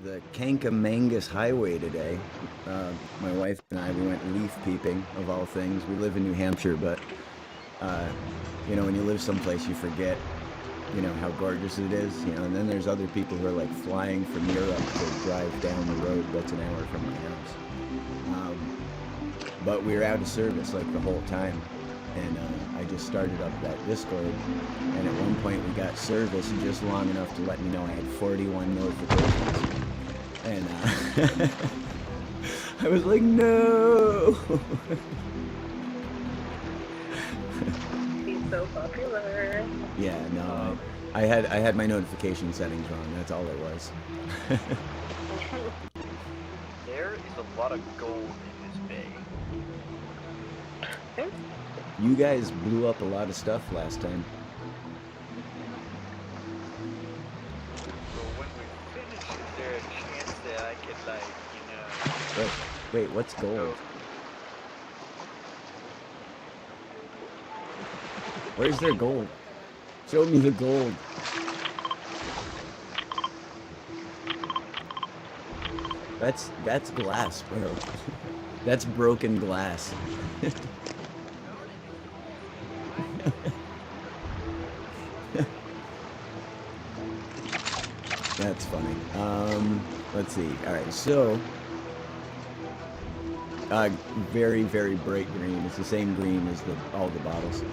the Kankamangas Highway today. My wife and I, we went leaf peeping, of all things. We live in New Hampshire, but, you know, when you live someplace, you forget, you know, how gorgeous it is, you know, and then there's other people who are, like, flying from Europe to drive down the road that's an hour from my house. But we were out of service, like, the whole time. And I just started up that Discord, and at one point we got service just long enough to let me know I had 41 notifications. And I was like, no! He's so popular. Yeah, no, I had my notification settings wrong, that's all it was. There is a lot of gold in this bay. You guys blew up a lot of stuff last time. So when we finish, is there a chance that I could, like, you know... Wait, what's gold? Where's their gold? Show me the gold. That's glass, bro. That's broken glass. That's funny. Let's see. All right, so very, very bright green. It's the same green as all the bottles.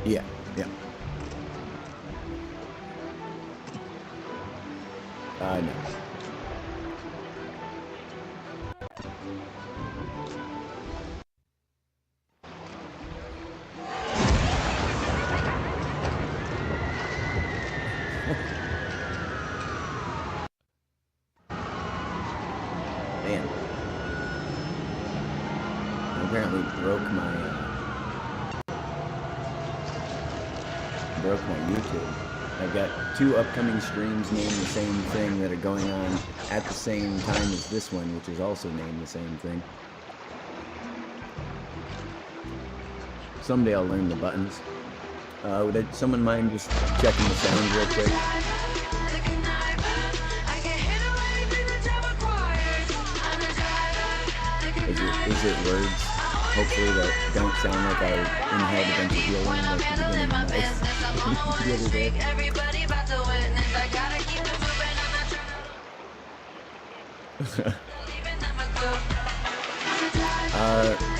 Yeah, yeah. No. Man. I apparently broke my YouTube. I've got 2 upcoming streams named the same thing that are going on at the same time as this one, which is also named the same thing. Someday I'll learn the buttons. Would someone mind just checking the sound real quick? Is it words, hopefully, that don't sound like I inhaled a bunch of helium at the beginning of my life the other day?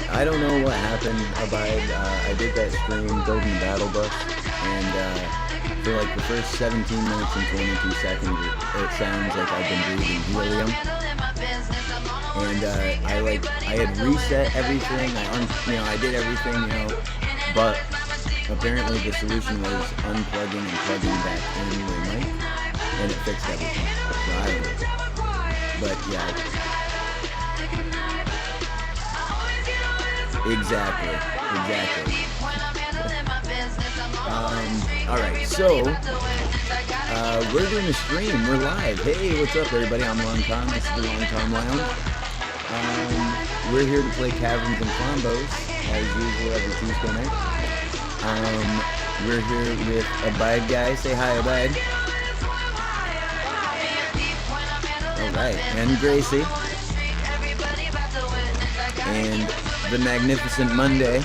I don't know what happened, Abide. I did that stream, building the battle bus, and for like the first 17 minutes and 22 seconds, it sounds like I've been breathing helium. And I had reset everything. I did everything, you know, but apparently the solution was unplugging and plugging back in the mic, and it fixed everything. So I don't know. But yeah. Exactly. Alright, so we're doing a stream. We're live. Hey, what's up, everybody? I'm Long Tom. This is the Long Tom Lounge. We're here to play Kaverns and Klombos, as usual, every Tuesday night. We're here with Abide Guy. Say hi, Abide. Alright, and Gracie. And the Magnificent Monday.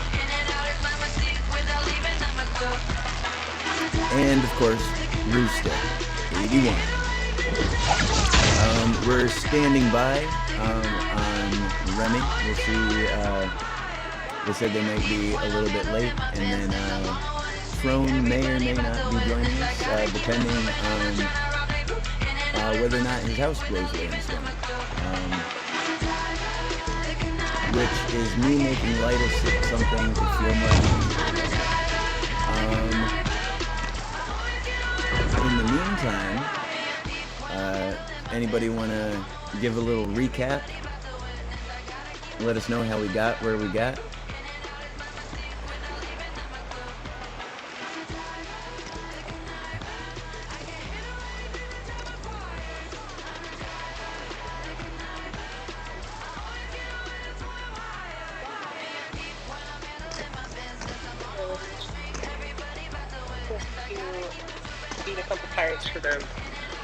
And, of course, Rooster, 81. We're standing by on Remy. We'll see. They said they might be a little bit late, and then Throne may or may not be joining us, depending on whether or not his house blows away in a storm. Which is me making light of something to feel more. In the meantime, anybody want to give a little recap? Let us know how we got where we got. Beat a couple pirates for them.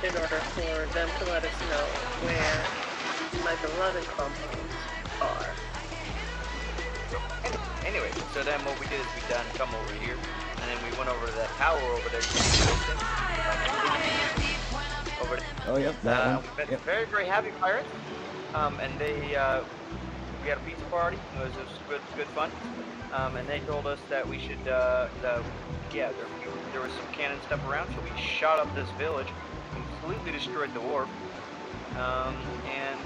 in order for them to let us know where my beloved Klombos are. Anyway, so then what we did is we done come over here, and then we went over to that tower over there. Over there. Oh, yep, that one. We met Yep. very, very happy pirates, and they, we had a pizza party. It was good fun. And they told us that we should, yeah, there was some cannon stuff around, so we shot up this village, completely destroyed the wharf, and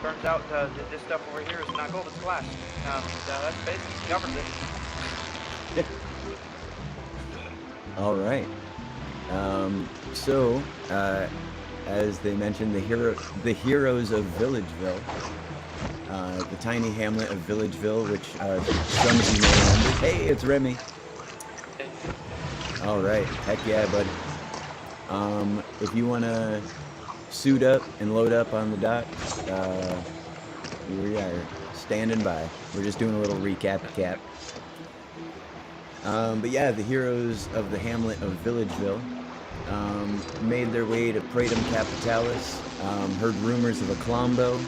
turns out that this stuff over here is not gold, it's glass. That's basically covers it. All right. So, as they mentioned, the Heroes of Villageville, the tiny hamlet of Villageville, which some of you may remember. Hey, it's Remy. All right, heck yeah, bud. If you want to suit up and load up on the dock, we are standing by. We're just doing a little recap. But yeah, the heroes of the hamlet of Villageville made their way to Praetum Capitalis, heard rumors of a Klombo,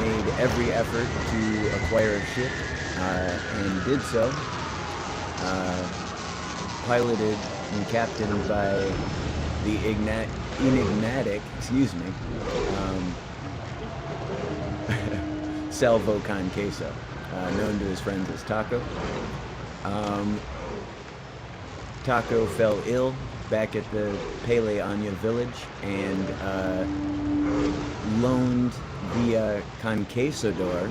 made every effort to acquire a ship, and did so, piloted and captained by the enigmatic, Salvo Con Queso, known to his friends as Taco. Taco fell ill back at the Pele village and loaned the Conquistador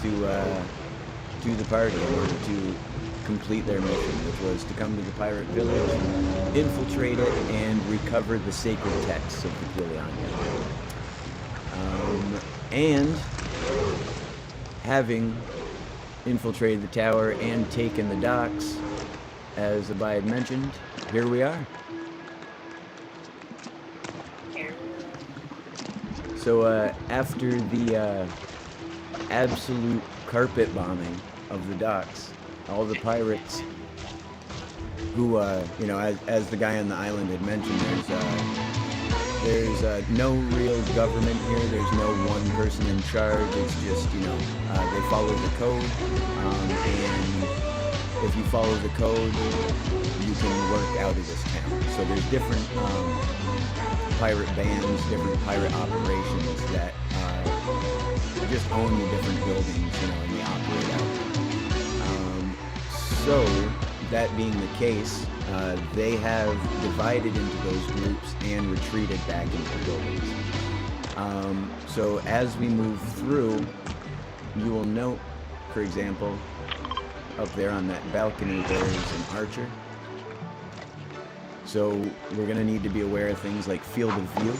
to the party in order to complete their mission, which was to come to the pirate village, infiltrate it, and recover the sacred texts of the Quiliania. And having infiltrated the tower and taken the docks, as Abide mentioned, here we are. So after the absolute carpet bombing of the docks, all the pirates who, you know, as the guy on the island had mentioned, there's no real government here. There's no one person in charge. It's just, you know, they follow the code, and if you follow the code, you can work out of this town. So there's different pirate bands, different pirate operations that just own the different buildings, you know, and they operate out. So that being the case, they have divided into those groups and retreated back into the buildings. So as we move through, you will note, for example, up there on that balcony there is an archer. So we're going to need to be aware of things like field of view.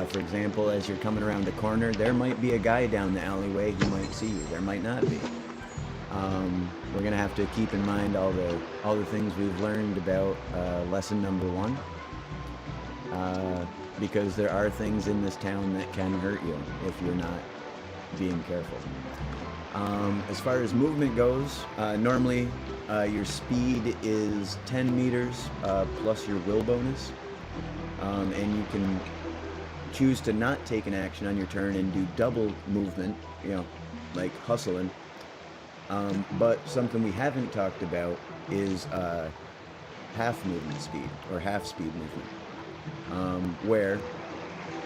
For example, as you're coming around a corner, there might be a guy down the alleyway who might see you. There might not be. We're going to have to keep in mind all the things we've learned about lesson number 1. Because there are things in this town that can hurt you if you're not being careful. As far as movement goes, normally your speed is 10 meters plus your will bonus, and you can choose to not take an action on your turn and do double movement, you know, like hustling. But something we haven't talked about is half movement speed, or half speed movement, where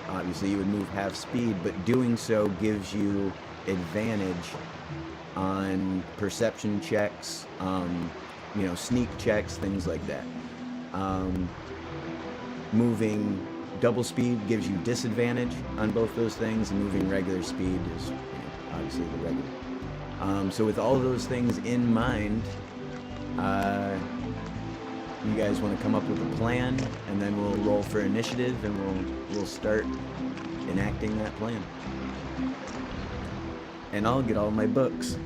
obviously you would move half speed, but doing so gives you advantage on perception checks, you know, sneak checks, things like that. Moving double speed gives you disadvantage on both those things, and moving regular speed is, you know, obviously the regular. So with all those things in mind, you guys want to come up with a plan, and then we'll roll for initiative, and we'll start enacting that plan. And I'll get all my books.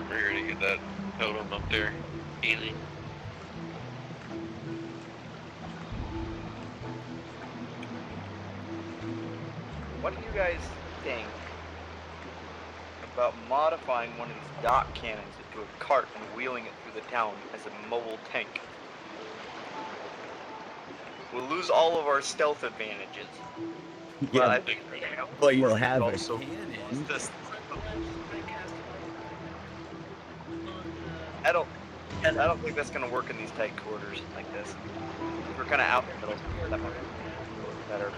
We're gonna get that totem up there easy. what do you guys think about modifying one of these dot cannons into a cart and wheeling it through the town as a mobile tank? We'll lose all of our stealth advantages. Yeah, But I think well, you'll have a also cannon. this. On I don't think that's gonna work in these tight quarters like this. We're kind of out in the middle. That might be better.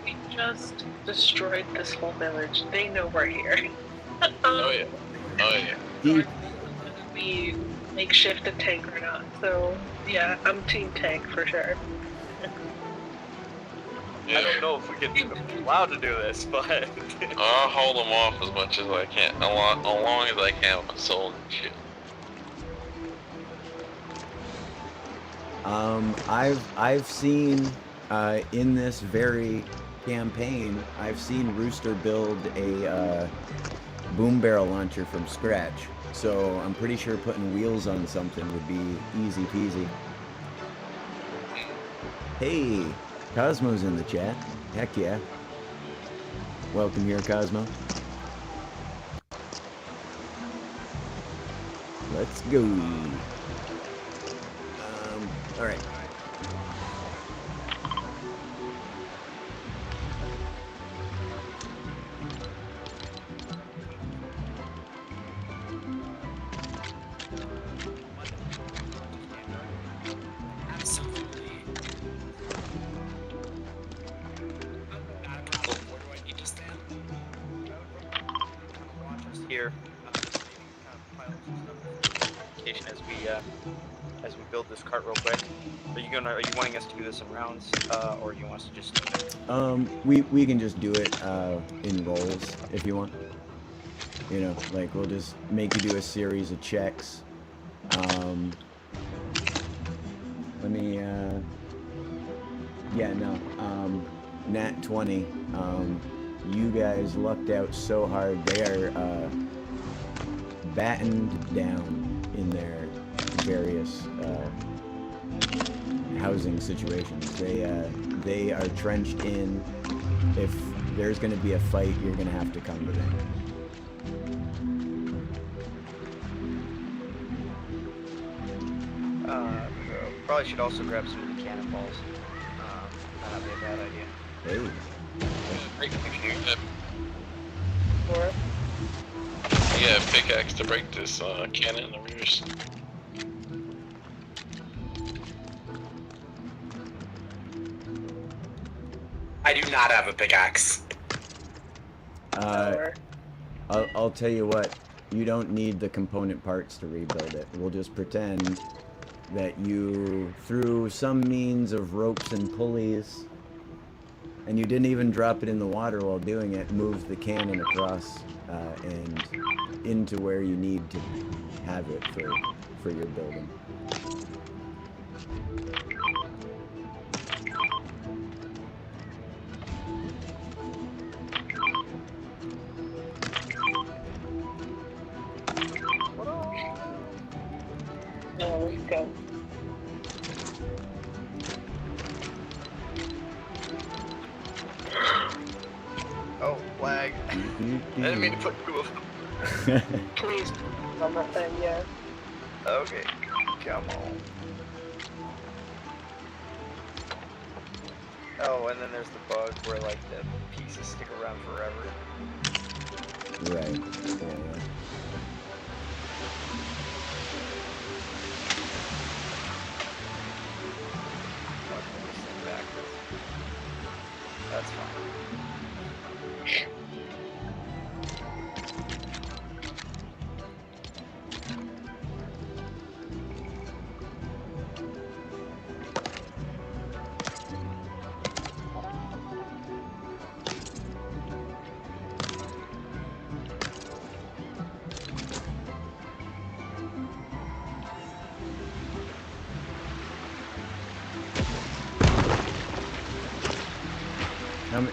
we just destroyed this whole village. They know we're here. Oh yeah. Oh yeah. Deep. We makeshift a tank or not. So yeah, I'm team tank for sure. I don't know if we can allowed to do this, but I'll hold them off as much as I can, as long as I can with my soul and shit. I've seen in this very campaign, I've seen Rooster build a boom barrel launcher from scratch. So I'm pretty sure putting wheels on something would be easy peasy. Hey, Cosmo's in the chat. Heck yeah. Welcome here, Cosmo. Let's go. All right. here, as we build this cart real quick. Are you wanting us to do this in rounds, or you want us to just? We can just do it in rolls if you want. You know, like we'll just make you do a series of checks. Let me. Yeah, no. Nat 20. You guys lucked out so hard. They are battened down in their various housing situations. They are trenched in. If there's going to be a fight, you're going to have to come to them. Probably should also grab some of the cannonballs. That'd be a bad idea. Hey. Or Yeah, pickaxe to break this cannon in the rears. I do not have a pickaxe. I'll tell you what. You don't need the component parts to rebuild it. We'll just pretend that you, through some means of ropes and pulleys, and you didn't even drop it in the water while doing it, moved the cannon across and into where you need to have it for your building. there we go. Oh, lag. I didn't mean to put two of them. Please, I'm not saying yeah. Okay, come on. Oh, and then there's the bug where like the pieces stick around forever. Right. Yeah. That's fine.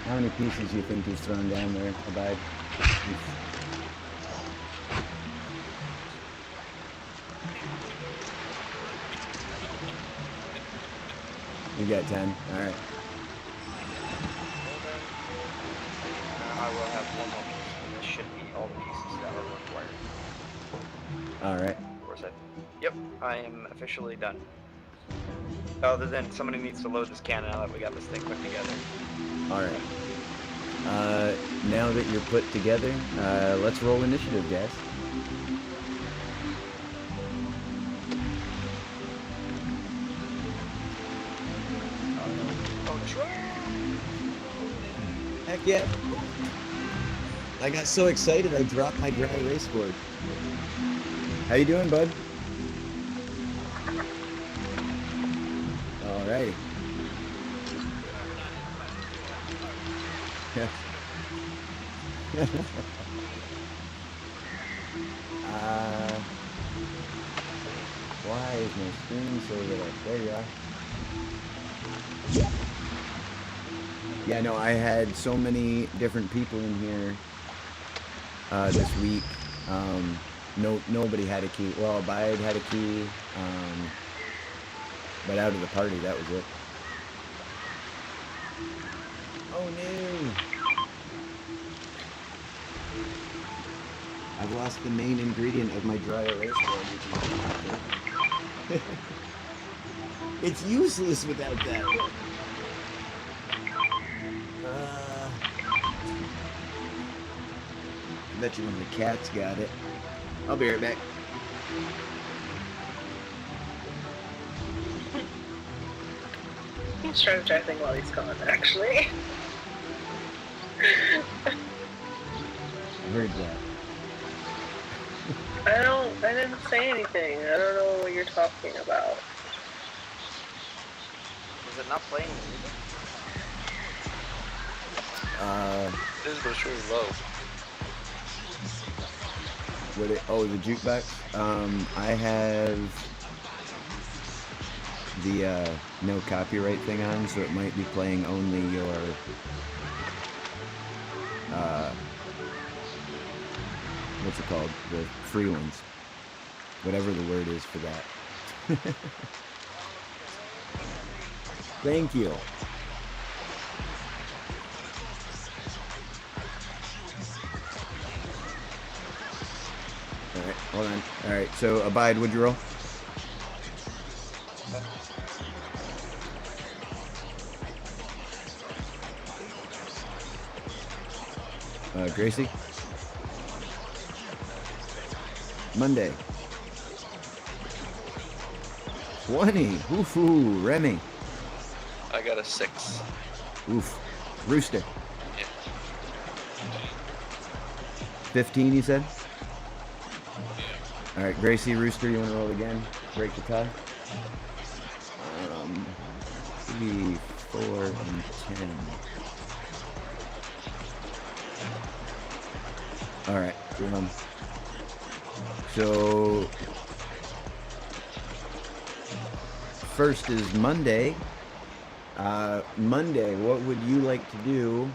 How many pieces do you think he's thrown down there, Abide? You got 10. All right. I will have one more piece, and this should be all the pieces that are required. All right. Of course, yep, I am officially done. Other than somebody needs to load this cannon now that we got this thing put together. All right. Now that you're put together, let's roll initiative, guys. Oh, try! Heck yeah. I got so excited I dropped my dry erase board. How you doing, bud? Alrighty. Yeah. Why is my screen so little? There you are. Yeah, no, I had so many different people in here this week. Nobody had a key. Well, Abide had a key, but out of the party, that was it. Oh no! I've lost the main ingredient of my dry erase board, which is it's useless without that. I bet you one of the cats got it. I'll be right back. He's strategizing while he's gone, actually. I heard that. I didn't say anything. I don't know what you're talking about. Is it not playing music? This goes really low. What it, oh, the jukebox? I have the no copyright thing on, so it might be playing only your what's it called? The free ones. Whatever the word is for that. Thank you. Alright, hold on. Alright, so Abide, would you roll? Gracie? Monday. 20. Ooh, Remy. I got a 6. Oof. Rooster. Yeah. 15, you said? Alright, Gracie, Rooster, you want to roll again? Break the tie? 3, 4, and 10. Alright, so first is Monday. Monday, what would you like to do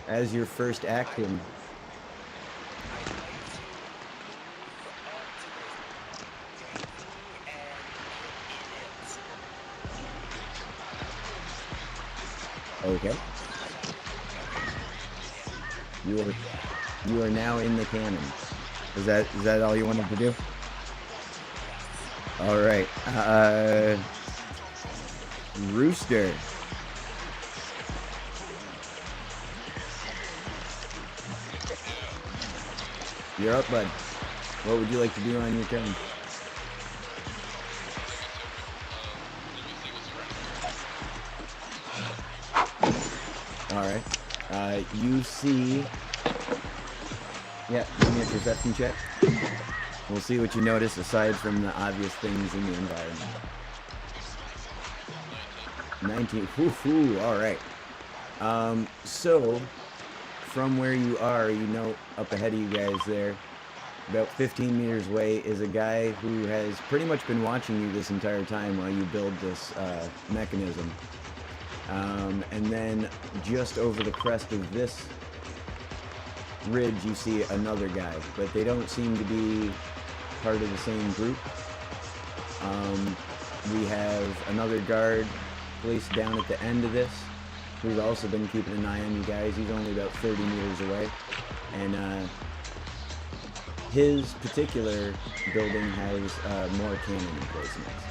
as your first action? Okay. You are now in the cannon. Is that all you wanted to do? All right. Rooster. You're up, bud. What would you like to do on your turn? All right. You see. Yeah, give me a perception check. We'll see what you notice aside from the obvious things in the environment. 19. Whoo, all right. So, from where you are, you know, up ahead of you guys there, about 15 meters away, is a guy who has pretty much been watching you this entire time while you build this mechanism. And then just over the crest of this ridge, you see another guy, but they don't seem to be part of the same group. we have another guard placed down at the end of this, who's also been keeping an eye on you guys. He's only about 30 meters away, and his particular building has more cannon emplacements.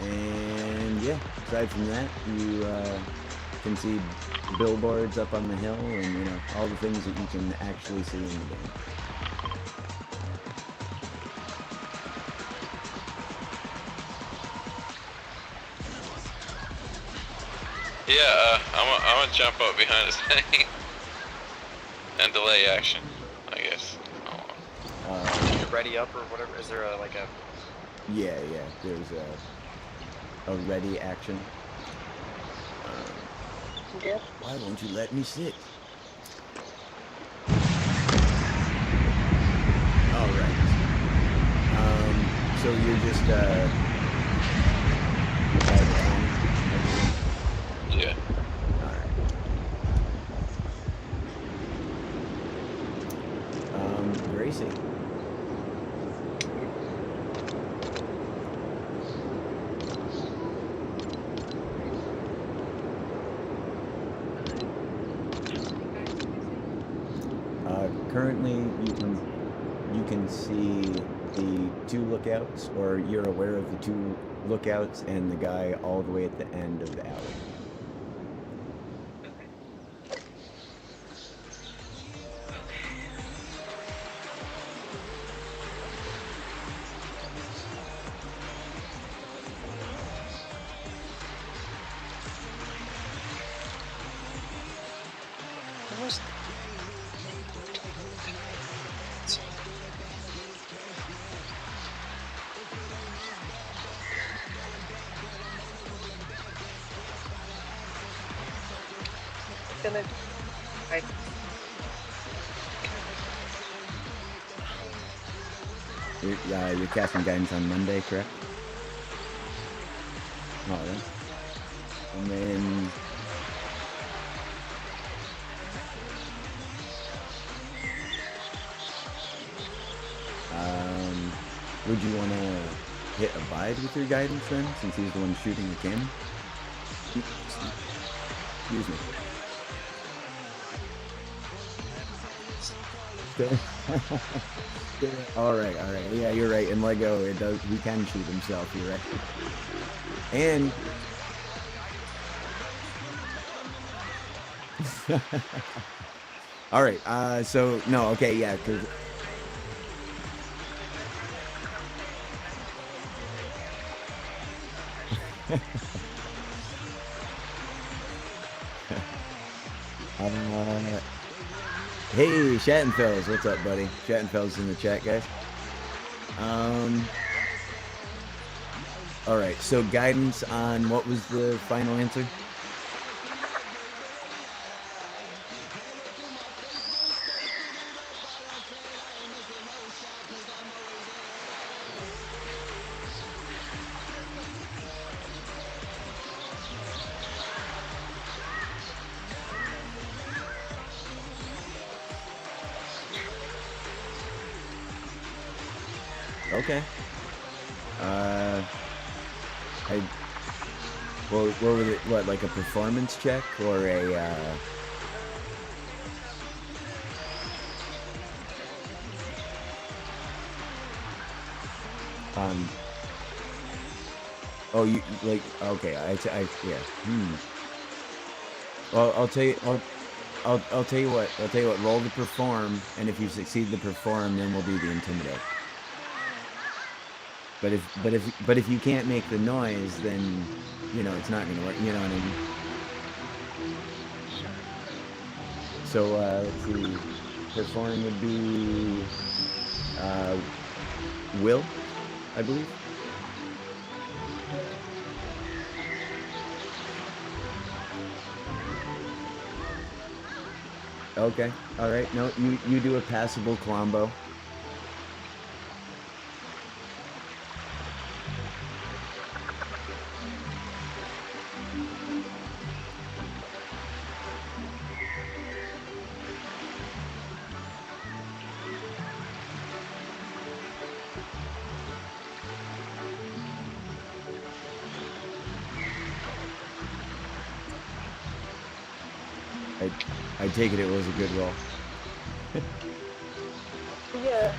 And yeah, aside from that, you can see billboards up on the hill, and you know, all the things that you can actually see in the game. Yeah, I'm gonna jump up behind this thing and delay action, I guess. You're ready up or whatever. Is there like a? Yeah, there's a ready action. Yep. Why won't you let me sit? All right. So you're just Yeah. all right. Gracii. Currently, you can see the two lookouts, or you're aware of the two lookouts and the guy all the way at the end of the alley. Gonna. I. You're casting guidance on Monday, correct? All right. And then would you want to hit abide with your guidance then, since he's the one shooting the cannon? Excuse me. All right. Yeah, you're right. In Lego, he can shoot himself. You're right. And all right. So no. Okay. Yeah. Because hey, Shattenfells, what's up, buddy? Shattenfells in the chat, guys. All right. So guidance on what was the final answer? Okay. Well, what was it? What, like a performance check or a? Oh, you like? Okay, yeah. Well, I'll tell you. I'll tell you what. I'll tell you what. Roll the perform, and if you succeed the perform, then we'll do the intimidate. But if you can't make the noise, then you know it's not gonna work. You know what I mean? So let's see. Perform would be will, I believe. Okay. All right. No, you do a passable Klombo. I take it was a good roll. Yeah.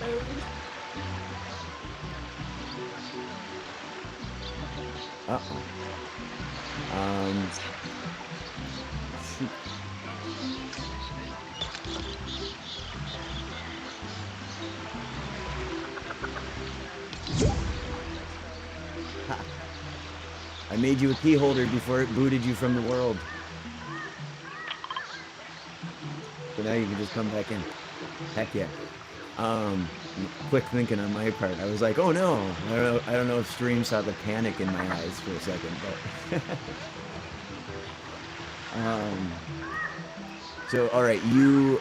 Uh-oh. Shoot. Ha. I made you a key holder before it booted you from the world. So now you can just come back in. Heck yeah. Quick thinking on my part. I was like, oh no. I don't know if stream saw the panic in my eyes for a second, but so all right, you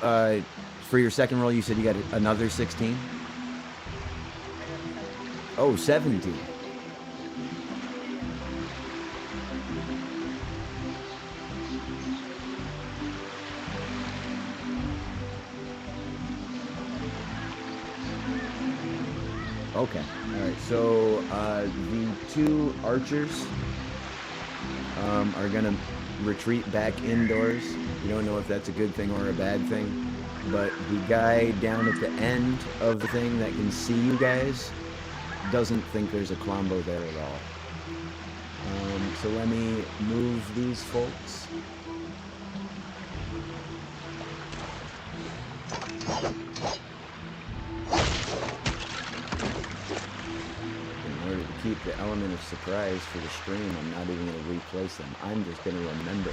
for your second roll you said you got another 16? Oh, 17. Okay. All right. So the two archers are gonna retreat back indoors. You don't know if that's a good thing or a bad thing, but the guy down at the end of the thing that can see you guys doesn't think there's a Klombo there at all. So let me move these folks. In order to keep the element of surprise for the stream, I'm not even going to replace them. I'm just going to remember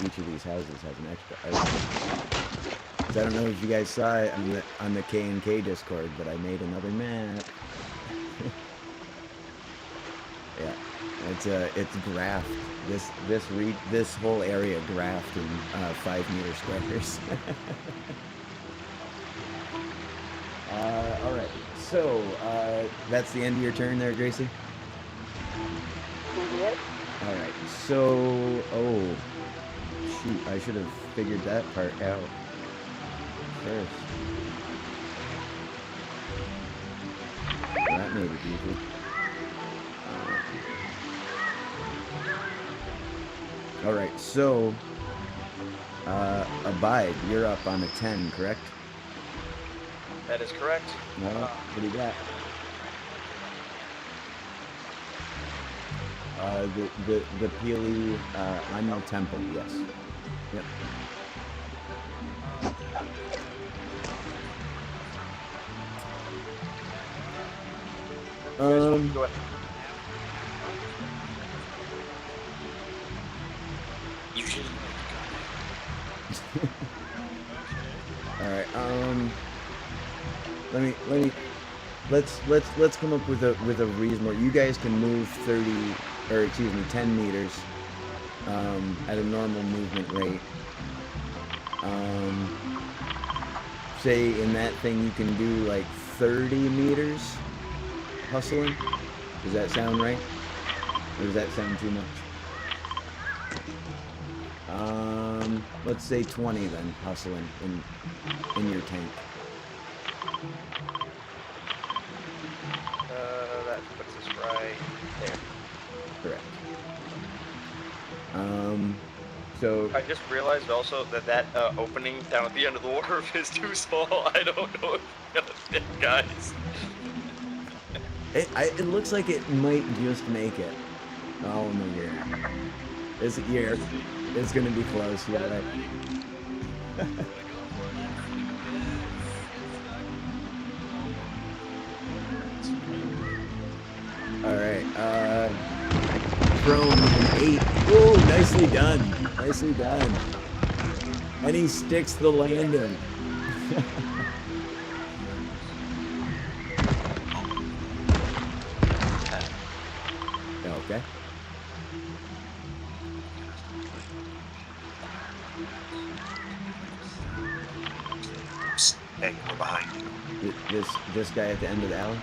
each of these houses has an extra item. 'Cause I don't know if you guys saw it on the K&K Discord, but I made another map. Yeah, it's graphed. This whole area graphed in 5 meter squares. All right. So that's the end of your turn there, Gracie. Yep. All right. So shoot, I should have figured that part out first. That made it easy. All right, so Abide, you're up on a 10, correct? That is correct. No, what do you got? The Pele, I'm no temple, yes. Yep. Go ahead. All right. Let's come up with a reasonable. You guys can move 10 meters at a normal movement rate. Say in that thing you can do like 30 meters hustling. Does that sound right? Or does that sound too much? Let's say 20 then, hustling in your tank. That puts us right there. Correct. So I just realized also that opening down at the end of the wharf is too small. I don't know if it's gonna fit, guys. it looks like it might just make it. Oh no, yeah. It's gonna be close, yeah. Right. Alright, prone with an 8. Oh, nicely done. Nicely done. And he sticks the landing. Okay. Hey, we're behind you. This guy at the end of the alley?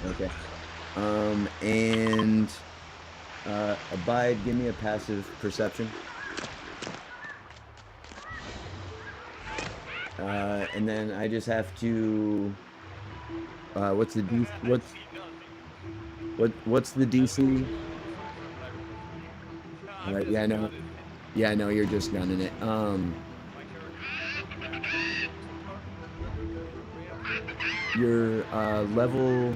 Okay. And Abide, give me a passive perception. And then I just have to what's the DC? All right. Yeah, I know. Yeah, I know. You're just gunning it. You're level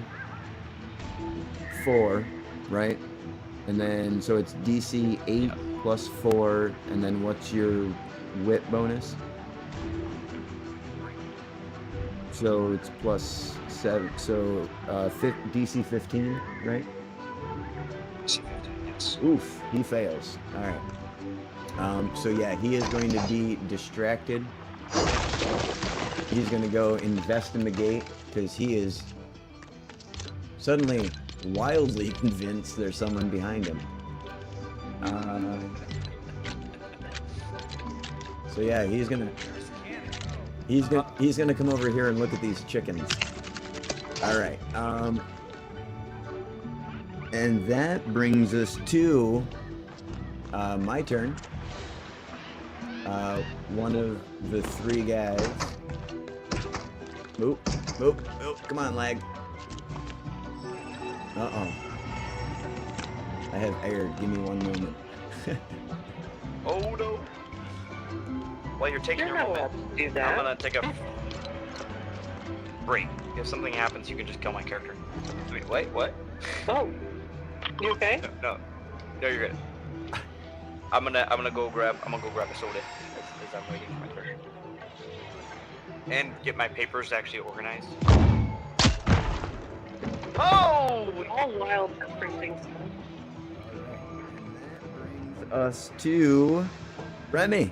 4, right? And then so it's DC 8 plus 4, and then what's your wit bonus? So it's plus 7. So DC 15, right? Yes. Oof, he fails. All right. So yeah, he is going to be distracted. He's going to go investigate because he is suddenly wildly convinced there's someone behind him. So yeah, he's gonna come over here and look at these chickens. All right. And that brings us to my turn. One of the 3 guys. Oop, come on, lag. Uh-oh. I have aired. Give me 1 moment. Oh no! While you're taking You're your not moment, allowed to do I'm that. gonna take a break. If something happens, you can just kill my character. Wait, what? Oh. You okay? No, you're good. I'm gonna go grab a soda as I'm waiting for my turn. And get my papers actually organized. Oh! All wild printing stuff. Us to Remy.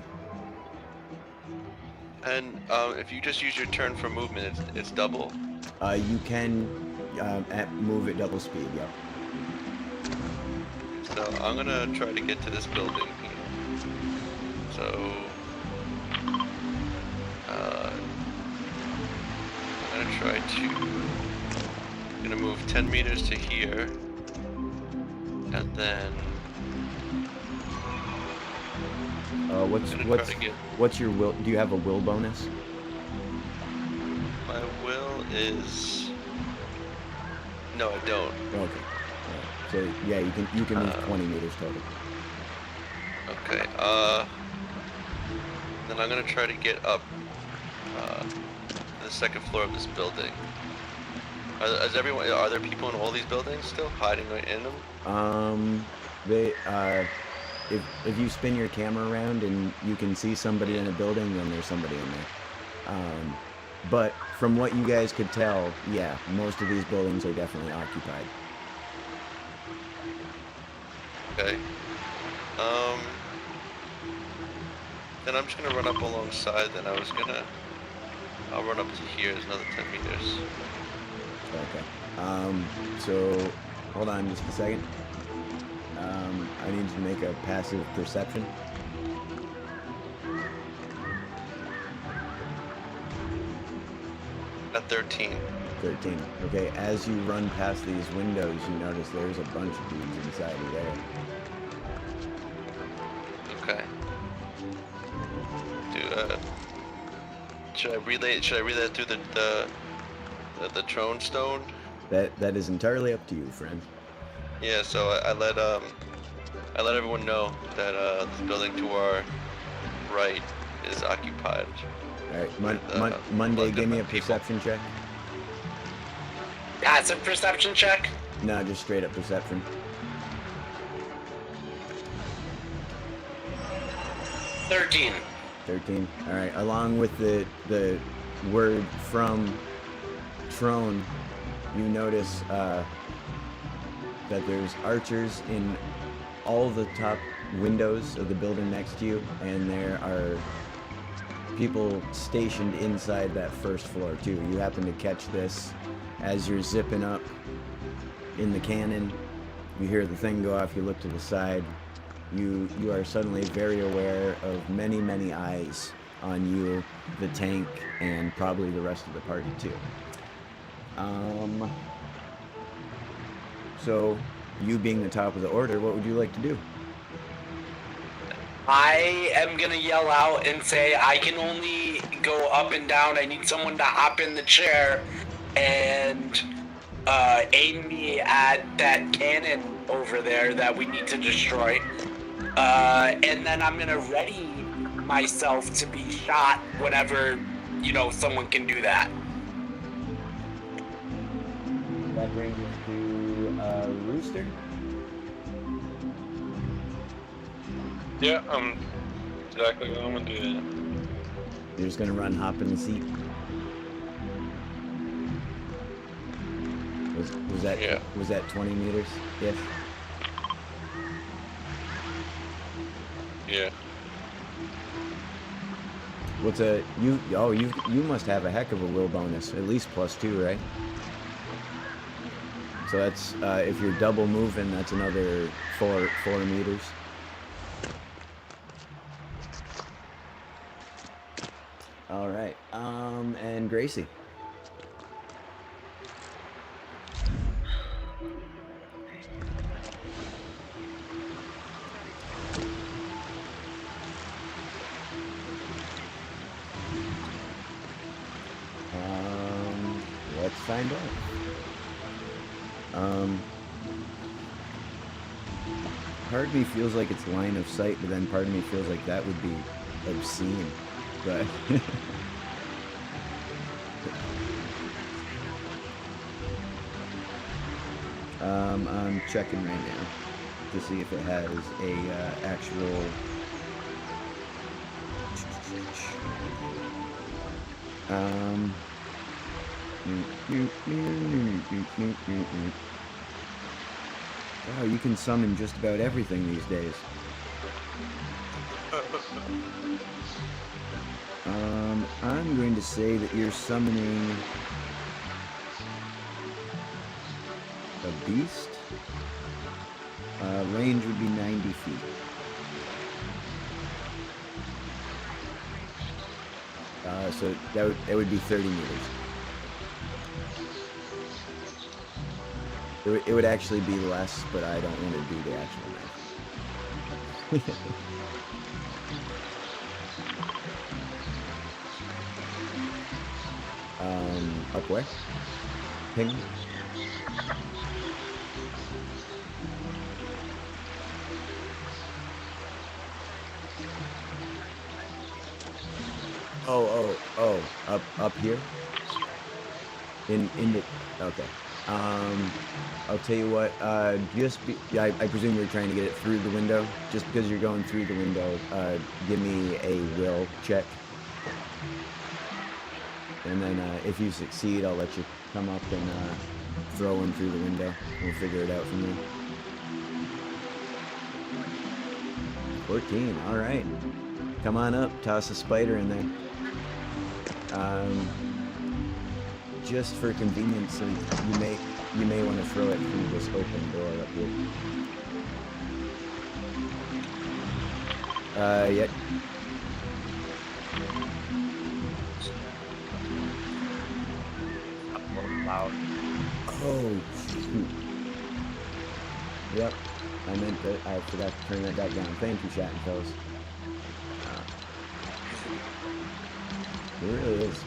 And if you just use your turn for movement, it's double. You can move at double speed, yep. So I'm gonna try to get to this building here. So I'm gonna move 10 meters to here, and then what's your will? Do you have a will bonus? my will is no, I don't. Okay. So yeah, you can move 20 meters total. Okay. Then I'm gonna try to get up to the 2nd floor of this building. Are there people in all these buildings still hiding in them? If you spin your camera around and you can see somebody in a building, then there's somebody in there. But from what you guys could tell, yeah, most of these buildings are definitely occupied. Okay. Then I'm just gonna run up alongside. Then I'll run up to here. There's another 10 meters. Okay. So hold on just a second. I need to make a passive perception. At 13. 13. Okay, as you run past these windows, you notice there's a bunch of dudes inside of there. Okay. Should I relay it through the Trone Stone? That is entirely up to you, friend. Yeah, so I let everyone know that this building to our right is occupied. Alright, Monday, give me a perception check. That's a perception check? No, just straight up perception. 13. 13. Alright, along with the word from Trone, you notice that there's archers in all the top windows of the building next to you, and there are people stationed inside that first floor too. You happen to catch this as you're zipping up in the cannon. You hear the thing go off, you look to the side. You are suddenly very aware of many eyes on you, the tank, and probably the rest of the party too. So, you being the top of the order, what would you like to do? I am gonna yell out and say I can only go up and down. I need someone to hop in the chair and aim me at that cannon over there that we need to destroy. And then I'm gonna ready myself to be shot whenever, someone can do that. That brings us to Rooster. Yeah, exactly what I'm gonna do that. You're just gonna run, hop in the seat. Was that 20 meters? Yes. Yeah. You must have a heck of a will bonus, at least +2, right? So that's if you're double moving, that's another 4 meters. All right, and Gracie. Let's find out. Part of me feels like it's line of sight, but then part of me feels like that would be obscene. But I'm checking right now to see if it has a actual. Wow, you can summon just about everything these days. I'm going to say that you're summoning a beast. Range would be 90 feet. So that would be 30 meters. It would actually be less, but I don't want to do the actual math. Up where? Ping? Oh, up here? In the, okay. I'll tell you what, I presume you're trying to get it through the window. Just because you're going through the window, give me a will check. And then if you succeed, I'll let you come up and throw him through the window. We'll figure it out from there. 14, all right. Come on up, toss a spider in there. Just for convenience, so you may want to throw it through this open door up here. Yeah. Loud. Oh, shoot. Yep. I forgot to turn that back down. Thank you, chatting fellas. It really is.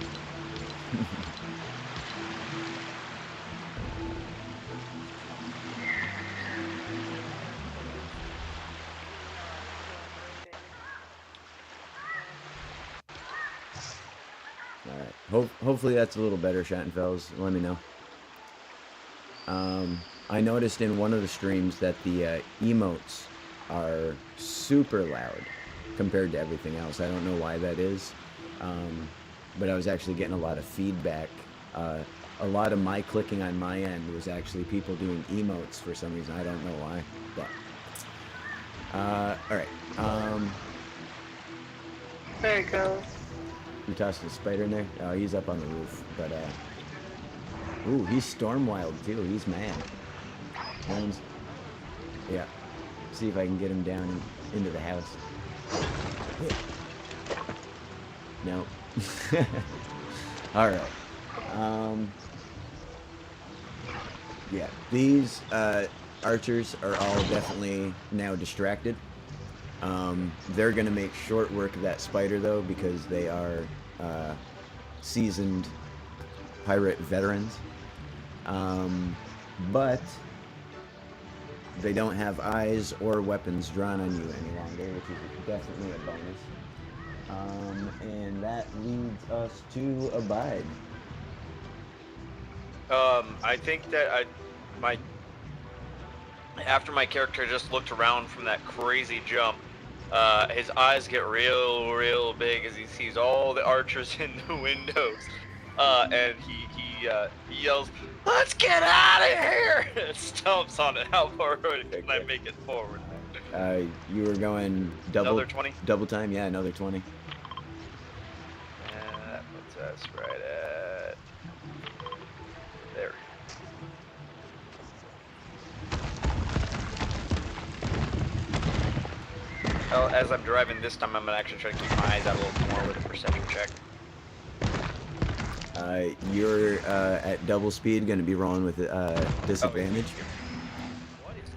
Alright. Hopefully that's a little better, Shattenfells. Let me know. I noticed in one of the streams that the emotes are super loud compared to everything else. I don't know why that is. But I was actually getting a lot of feedback. A lot of my clicking on my end was actually people doing emotes for some reason. I don't know why, but alright. There you go. You tossed a spider in there? Oh, he's up on the roof, but ooh, he's storm wild too. He's mad. Yeah. See if I can get him down into the house. No. Alright. Yeah, these archers are all definitely now distracted. They're gonna make short work of that spider though, because they are seasoned pirate veterans. But they don't have eyes or weapons drawn on you any longer, which is definitely a bonus. And that leads us to Abide. I think that after my character just looked around from that crazy jump, his eyes get real big as he sees all the archers in the windows, and he yells, "Let's get out of here!" and stomps on it. How far can I make it forward? You were going Another 20? Double time, yeah, another 20. And that puts us right at there. Well, as I'm driving this time, I'm gonna actually try to keep my eyes out a little more with a perception check. You're at double speed, going to be rolling with disadvantage. What is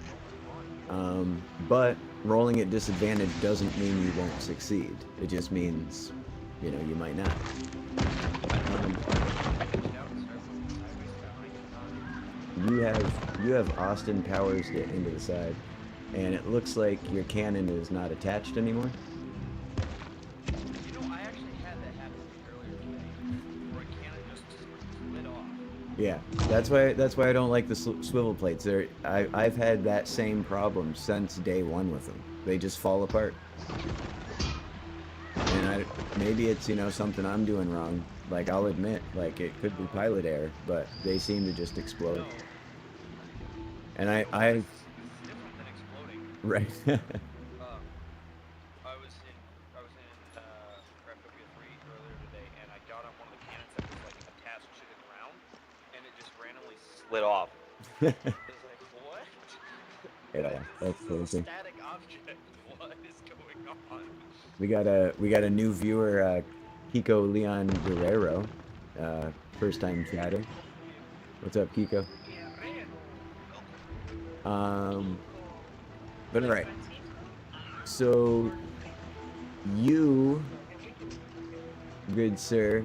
going on? But rolling at disadvantage doesn't mean you won't succeed. It just means, you know, you might not. You have Austin Powers get into the side, and it looks like your cannon is not attached anymore. You know, I actually had that happen to me earlier today, where a cannon just lit off. Yeah, that's why I don't like the swivel plates. I've had that same problem since day one with them. They just fall apart. And maybe it's, you know, something I'm doing wrong. Like, I'll admit, like, it could be pilot error, but they seem to just explode. And I It's different than exploding. right. I was in Craftopia 3 earlier today, and I got on one of the cannons that was like attached to the ground, and it just randomly slid off. I was like, what? Yeah, that's This is a crazy. static object. What is going on? We got a new viewer, Kiko Leon Guerrero, first time chatter. What's up, Kiko? But all right. So you, good sir,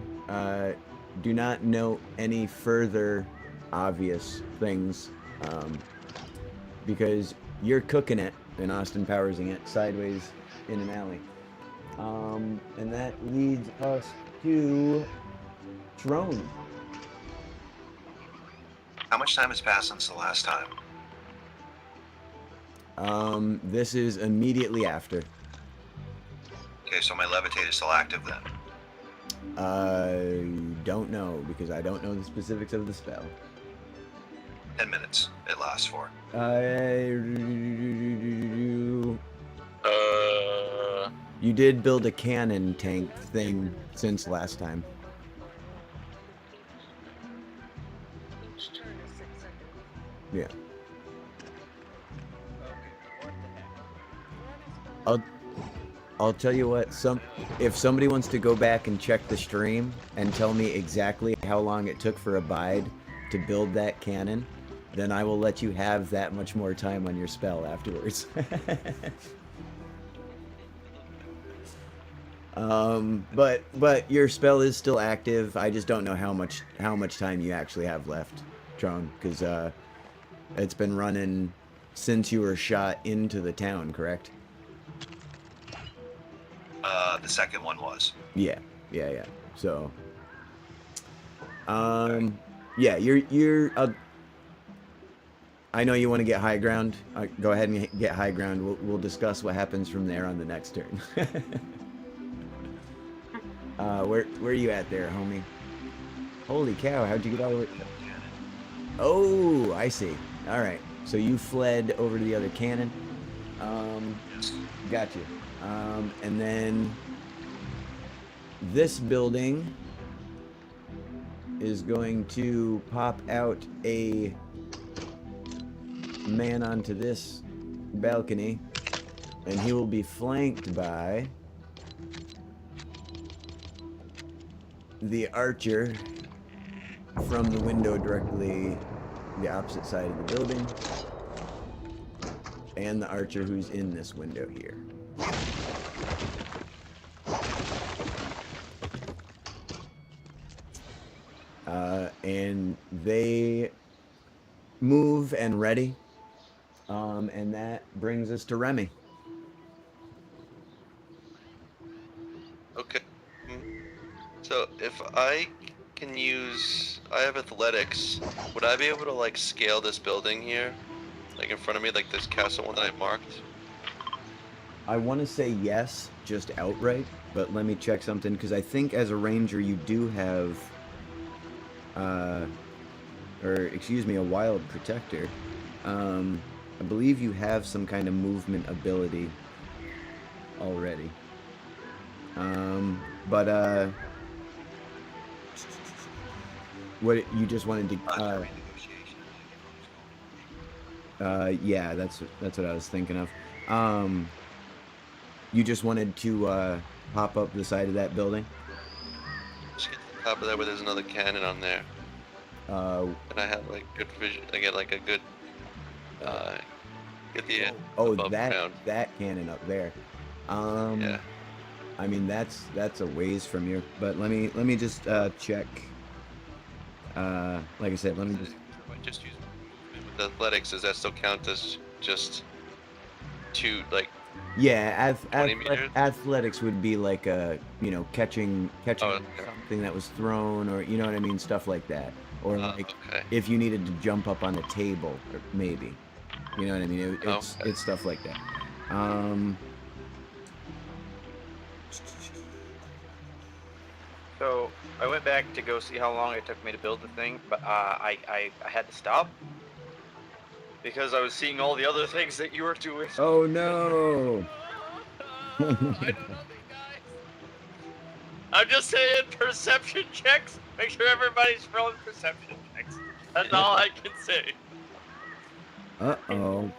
do not know any further obvious things, because you're cooking it and Austin Powersing it sideways in an alley. And that leads us to Drone. How much time has passed since the last time? This is immediately after. Okay, so my levitate is still active then. I don't know, because I don't know the specifics of the spell. 10 minutes it lasts for. You did build a cannon tank thing since last time. Each turn is 6 seconds. Yeah. Okay, what the heck? I'll tell you what, if somebody wants to go back and check the stream and tell me exactly how long it took for Abide to build that cannon, then I will let you have that much more time on your spell afterwards. But your spell is still active. I just don't know how much time you actually have left, Tron, because it's been running since you were shot into the town, correct? The second one was. Yeah. So, yeah, you're. I know you want to get high ground. Go ahead and get high ground. We'll discuss what happens from there on the next turn. Where are you at there, homie? Holy cow! How'd you get all the way? Oh, I see. All right. So you fled over to the other cannon. Got you. And then this building is going to pop out a man onto this balcony, and he will be flanked by the archer from the window directly the opposite side of the building, and the archer who's in this window here. And they move and ready. And that brings us to Remy. Okay. So if I can I have athletics. Would I be able to like scale this building here, like in front of me, like this castle one that I marked? I want to say yes, just outright, but let me check something because I think as a ranger you do have, or excuse me, a wild protector. I believe you have some kind of movement ability already. But what you just wanted to? Yeah, that's what I was thinking of. You just wanted to pop up the side of that building. Just get to the top of that where there's another cannon on there, and I have like good vision. I get like a good, get the above ground. That cannon up there. Yeah. I mean that's a ways from you, but let me just check. Like I said, let me just. If I just use movement with athletics, does that still count as just two like? Yeah, 20 meters? athletics would be like catching Oh, something that was thrown, or you know what I mean, stuff like that, or like okay. if you needed to jump up on a table, or maybe, you know what I mean. It's Okay. it's stuff like that. So I went back to go see how long it took me to build the thing, but I had to stop because I was seeing all the other things that you were doing. Oh no! I know nothing, guys. I'm just saying perception checks. Make sure everybody's rolling perception checks. That's all I can say. Uh-oh.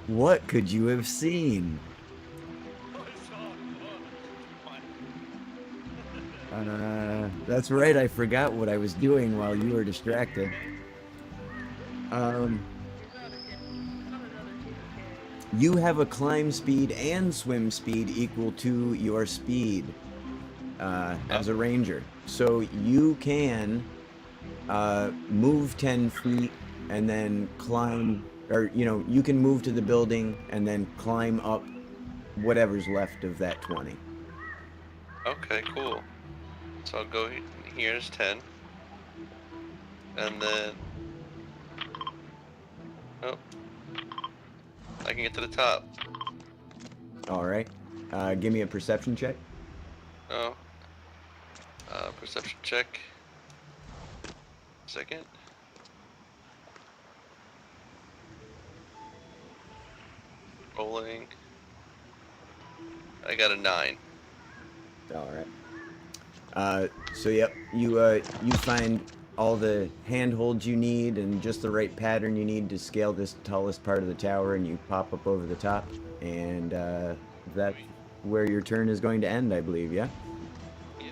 What could you have seen? That's right, I forgot what I was doing while you were distracted. You have a climb speed and swim speed equal to your speed as a ranger. So you can move 10 feet and then climb, or you can move to the building and then climb up whatever's left of that 20. Okay, cool. So I'll go here's 10. And then I can get to the top. Alright. Give me a perception check. Perception check. Second. Rolling. I got a 9. Alright. So yep, you find all the handholds you need and just the right pattern you need to scale this tallest part of the tower, and you pop up over the top, and that's where your turn is going to end, I believe, yeah? Yeah.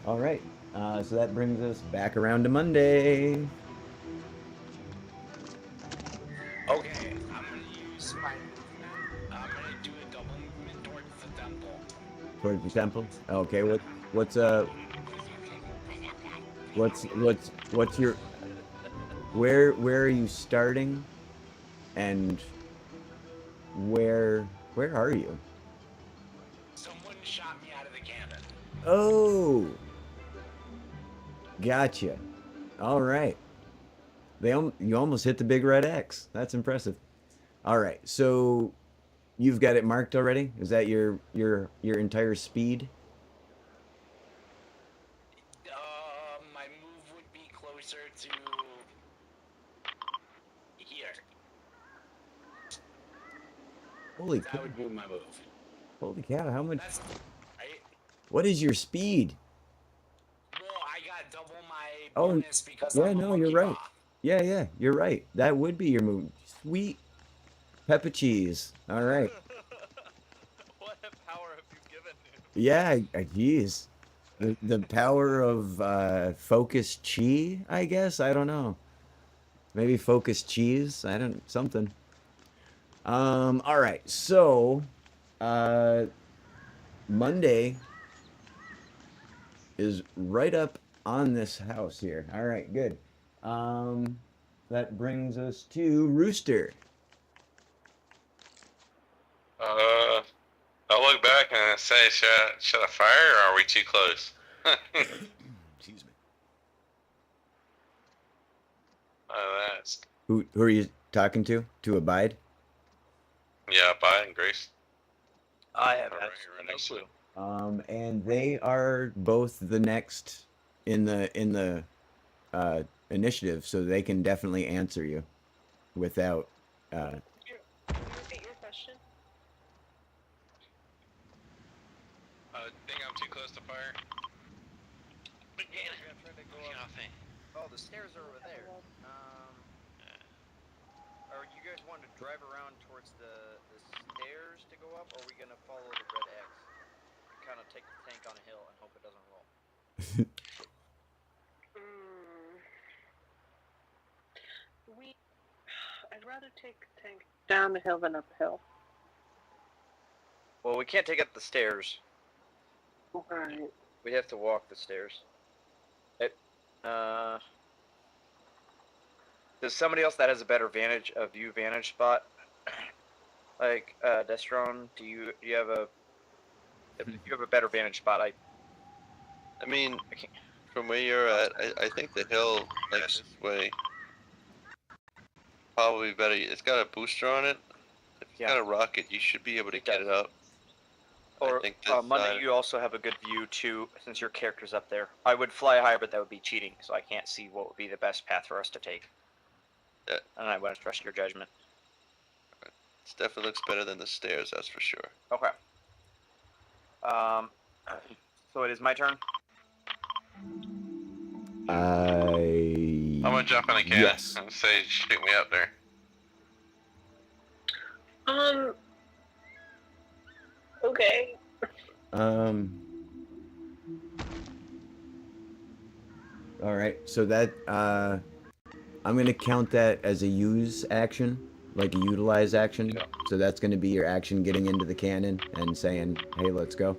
Alright, so that brings us back around to Monday. Okay, I'm gonna use my movement. I'm gonna do a double movement towards the temple. Towards the temple? Okay, what's your, where are you starting, and where are you? Someone shot me out of the cannon. Oh, gotcha. All right. You almost hit the big red X. That's impressive. All right, so you've got it marked already? Is that your entire speed? My move would be closer to here. Holy That cow! would be my move. Holy cow! How much? That's right. What is your speed? Well, I got double my Oh, bonus because yeah, I'm a no, monkey you're right. paw. Yeah, you're right. That would be your move. Sweet pepper cheese. All right. What power have you given him? Yeah, geez. The power of focus chi, I guess. I don't know. Maybe focus cheese. I don't something. All right. So, Monday is right up on this house here. All right, good. That brings us to Rooster. gonna say, should I fire or are we too close? Excuse me. Oh, that's Who are you talking to? To Abide? yeah. Bye and Grace. I have All right, absolutely no excellent. clue. And they are both the next in the initiative, so they can definitely answer you without. Can you repeat your question? Think I'm too close to fire? Oh, the stairs are over there. Are you guys wanting to drive around towards the stairs to go up, or are we gonna follow the red X and kind of take the tank on a hill and hope it doesn't roll? I'd rather take the tank down the hill than uphill. Well, we can't take up the stairs. Right. We have to walk the stairs. There's somebody else that has a better vantage spot? Like, Destron, do you have a... If you have a better vantage spot, I mean, from where you're at, I think the hill, like this way, probably better. It's got a booster on it. If you got a rocket, you should be able to get it up. Or, I think this Monday, side- you also have a good view, too, since your character's up there. I would fly higher, but that would be cheating, so I can't see what would be the best path for us to take. Yeah. And I want to trust your judgment. It definitely looks better than the stairs, that's for sure. Okay. So it is my turn? I'm gonna jump in the cannon Yes. and say, shoot me up there. Okay. All right, so that I'm gonna count that as a use action, like a utilize action. Yeah. So that's gonna be your action getting into the cannon and saying, "Hey, let's go."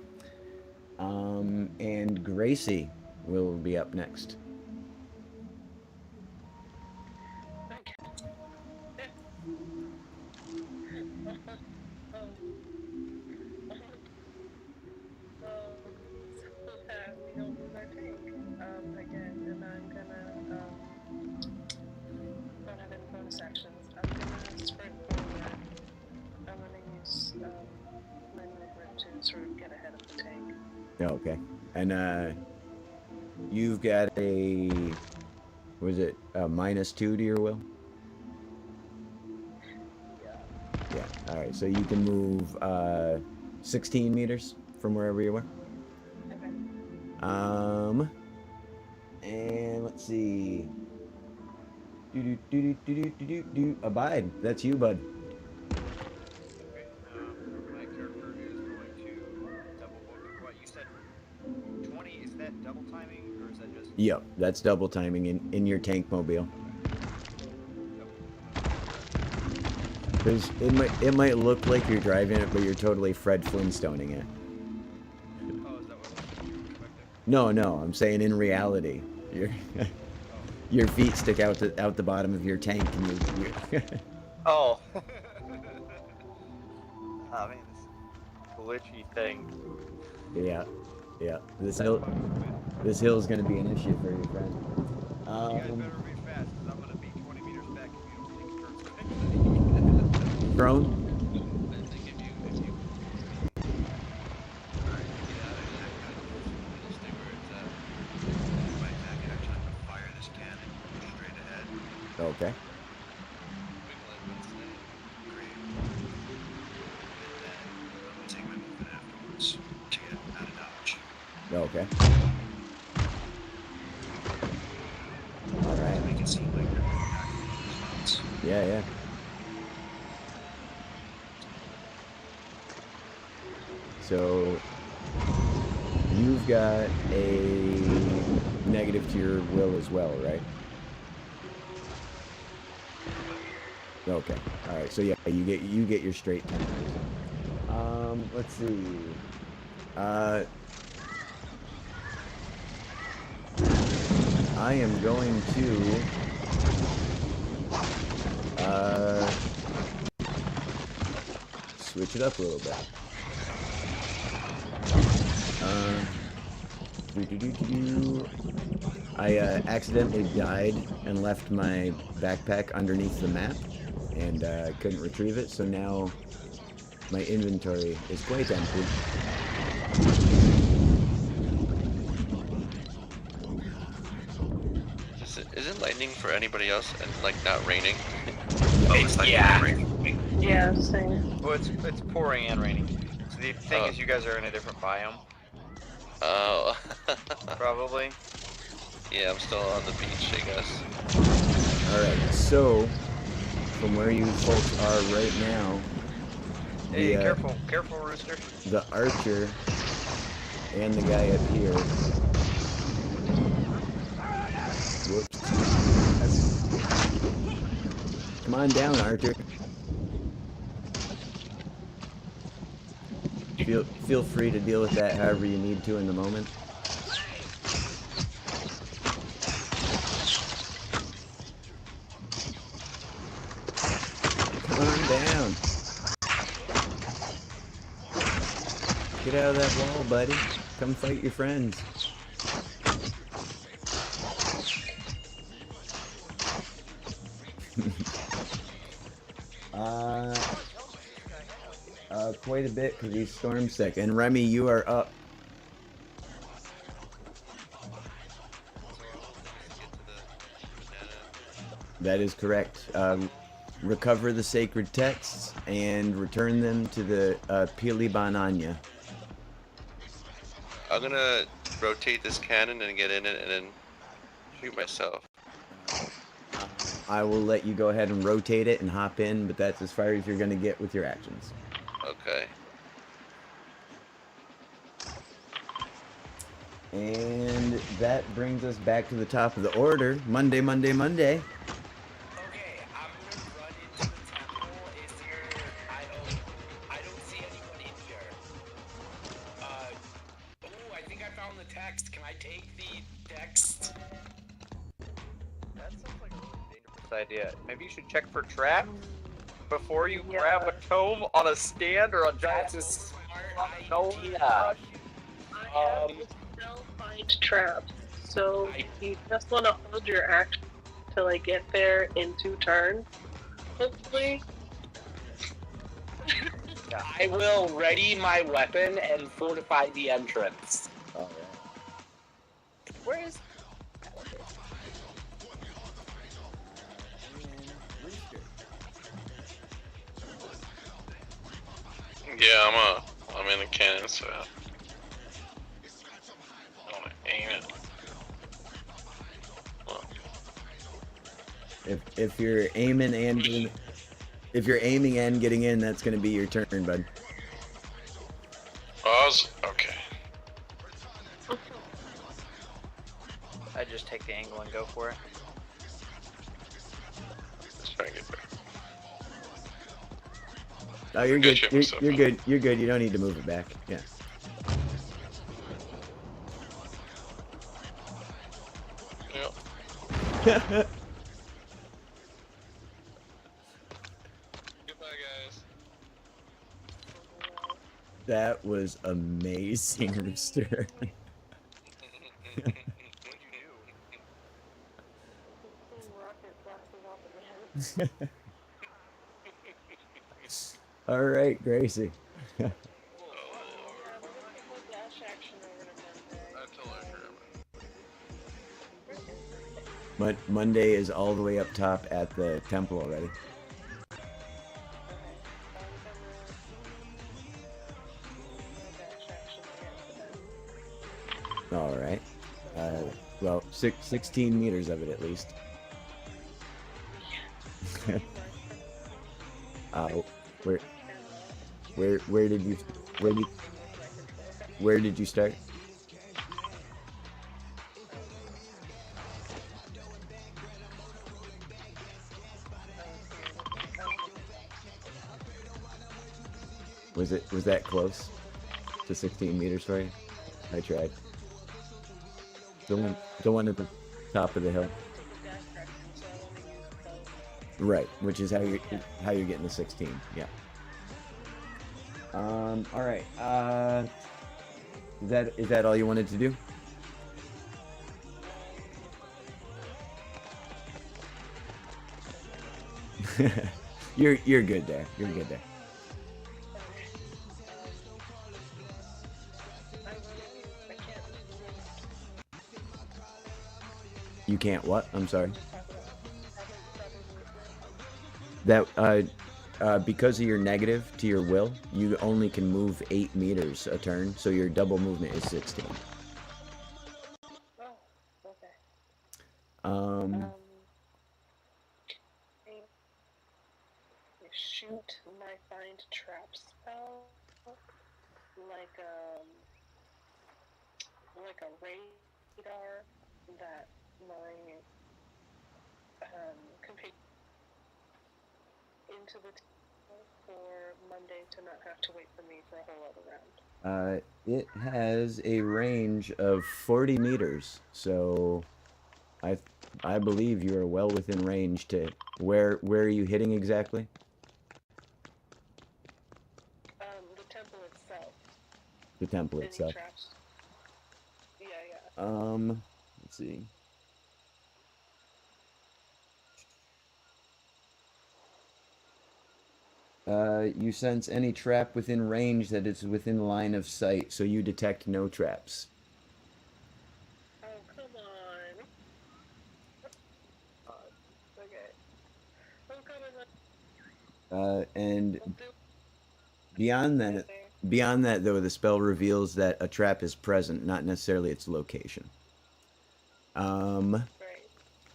And Gracie will be up next. Again, and I'm gonna don't have any bonus actions. I'm gonna sprint forward. I'm gonna use my movement to sort of get ahead of the tank. Okay. And you've got a, was it a -2 to your will? Yeah. All right. So you can move 16 meters from wherever you were. Okay. And let's see. Abide. That's you, bud. Okay, my character is going to double what you said. 20, is that double timing, or is that just... Yep, that's double timing in your tank mobile. Because it might look like you're driving it, but you're totally Fred Flintstoning it. Oh, is that what you expected? No, I'm saying in reality, your feet stick out the bottom of your tank, and you. Oh. I mean, this glitchy thing. Yeah. This hill's gonna be an issue for you, friend. You guys better be fast, because I'm gonna be 20 meters back if you don't take a turn. Drone. Okay. Okay. All right. Make it seem like they're acting in response. Yeah. So you've got a negative to your will as well, right? Okay. All right. So yeah, you get your straight 10. Let's see. I am going to switch it up a little bit. I accidentally died and left my backpack underneath the map, and I couldn't retrieve it, so now my inventory is quite empty. Is it lightning for anybody else and like not raining? Oh, it's like Yeah. raining. Yeah, same. Well, it's pouring and raining. So the thing is, you guys are in a different biome, Oh. probably. Yeah, I'm still on the beach, I guess. Alright, so from where you folks are right now, Hey, the, careful, Rooster. the archer and the guy up here. Whoops. Come on down, Archer. Feel free to deal with that however you need to in the moment. Come on down. Get out of that wall, buddy. Come fight your friends. Quite a bit because he's storm sick. And Remy, you are up. That is correct. Recover the sacred texts and return them to the Pele Bananya. I'm gonna rotate this cannon and get in it and then shoot myself. I will let you go ahead and rotate it and hop in, but that's as far as you're going to get with your actions. Okay. And that brings us back to the top of the order. Monday, Monday, Monday. Okay, I'm gonna run into the temple. Is there? I don't see anyone in here. Oh, I think I found the text. Can I take the text? That sounds like a really dangerous idea. Maybe you should check for traps before you grab a tome on a stand or a That's giant a smart tome. idea. I have still find traps, so you just want to hold your action till I get there in 2 turns, hopefully. I will ready my weapon and fortify the entrance. Alright. Where is? Yeah, I'm in the cannon, so I wanna aim it. Well, If you're aiming and getting in, that's going to be your turn, bud. okay. I just take the angle and go for it. Let's try and get back. Oh, you're I good. shit You're myself good. up. You're good. You don't need to move it back. Yeah. Yep. Goodbye, guys. That was amazing, Rooster. What'd you Rocket blasting off in the head. All right, Gracie. Dash action over to Monday. Monday is all the way up top at the temple already. All right. Well, 16 meters of it at least. Where did you start? Was that close to 16 meters for you? I tried. The one at the top of the hill. Right, which is how you're getting the 16. Yeah. All right. Is that all you wanted to do? You're good there. You're good there. I can't. You can't what? I'm sorry. That because of your negative to your will, you only can move 8 meters a turn, so your double movement is 16. Oh, okay. I shoot my find trap spell like a radar that my companion into the table for Monday to not have to wait for me for a whole other round. It has a range of 40 meters, so I believe you are well within range to where are you hitting exactly? The temple itself. The temple Any itself. traps? Yeah. Let's see. You sense any trap within range that is within line of sight, so you detect no traps. Oh, come on. Okay. I'm coming. And We'll do beyond that though, the spell reveals that a trap is present, not necessarily its location. Right.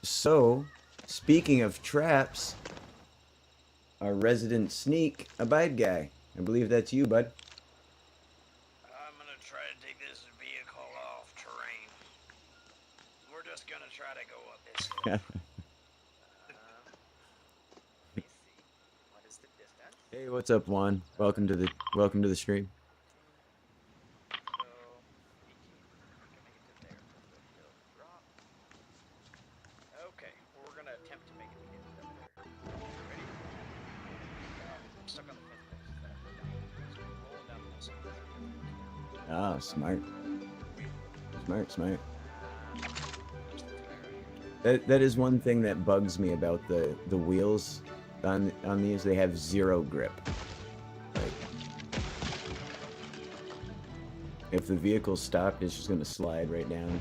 So, speaking of traps, our resident sneak, Abide guy. I believe that's you, bud. I'm gonna try to take this vehicle off terrain. We're just gonna try to go up this hill. Let me see. What is the distance? Hey, what's up, Juan? Welcome to the stream. So, 18. I think I make it to there. That's the hill drop. Okay, we're gonna attempt to make it to get up there. Ready? I'm stuck on the fence post. That I put down. So we're rolling down the side. Ah, smart. Smart. That is one thing that bugs me about the wheels on these. They have 0 grip. Like, if the vehicle stopped, it's just gonna slide right down.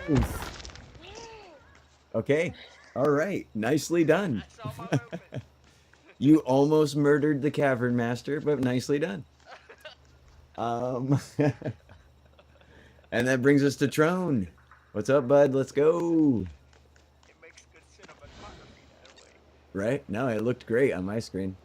Oof. Okay. All right. Nicely done. I saw my open. You almost murdered the Kavern Master, but nicely done. And that brings us to Trone. What's up, bud? Let's go. It makes good cinematography that way. Right? No, it looked great on my screen.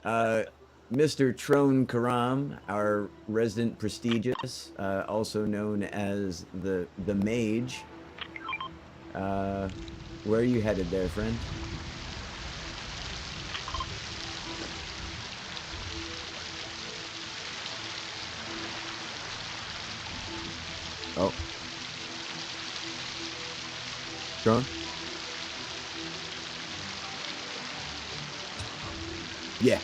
Mr. Trone Karam, our resident prestigious, also known as the Mage. Where are you headed there, friend? Oh. Trone? Yeah.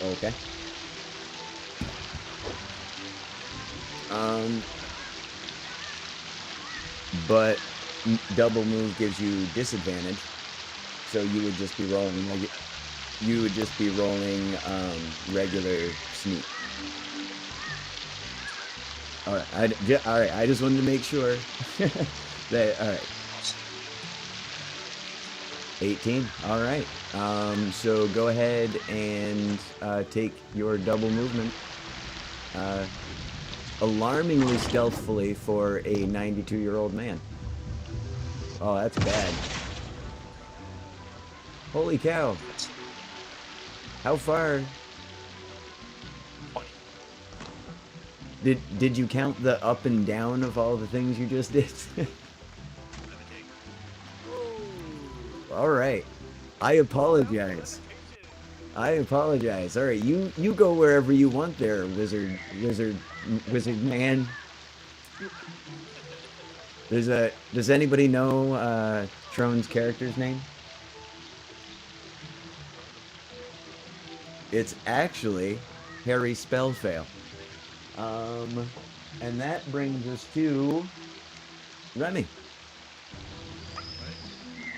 Okay. But double move gives you disadvantage, so you would just be rolling regular sneak. All right, all right. I just wanted to make sure that. All right. 18. All right. So go ahead and take your double movement. Alarmingly stealthily for a 92-year-old man. Oh, that's bad. Holy cow. How far? 20. Did you count the up and down of all the things you just did? All right. I apologize. All right, you go wherever you want there, wizard man. Does anybody know Trone's character's name? It's actually Harry spell fail. And that brings us to Remy.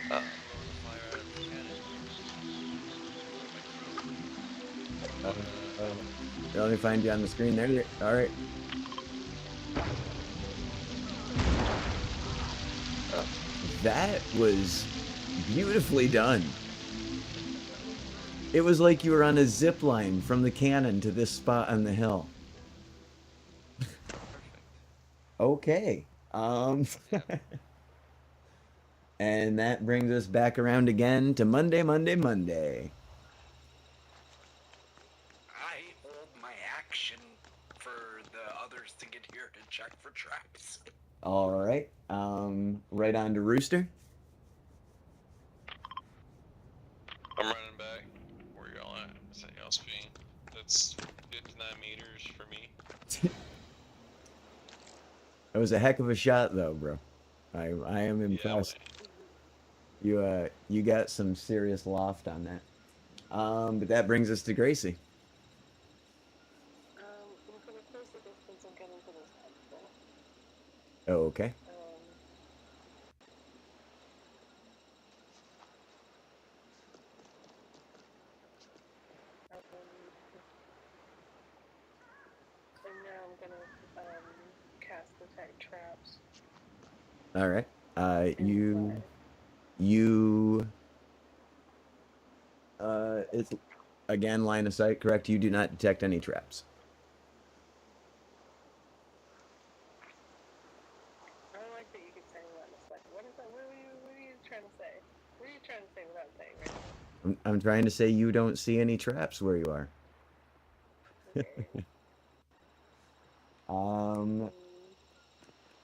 Blowing the fire out of this cannon. Let me find you on the screen there. All right. That was beautifully done. It was like you were on a zip line from the cannon to this spot on the hill. Okay. And that brings us back around again to Monday. I hold my action for the others to get here to check for traps. All right. Right on to Rooster. I'm running back. Where y'all at? Is that y'all's speed? That's 59 meters for me. It was a heck of a shot, though, bro. I am impressed. You got some serious loft on that. But that brings us to Gracie. I'm gonna close the distance and get into this house. Oh, okay. And now I'm gonna cast detect traps. All right. It's again line of sight, correct? You do not detect any traps. I don't like that you keep saying that. It's like, what is that? What are you trying to say? What are you trying to say without saying right now? I'm trying to say you don't see any traps where you are. Okay.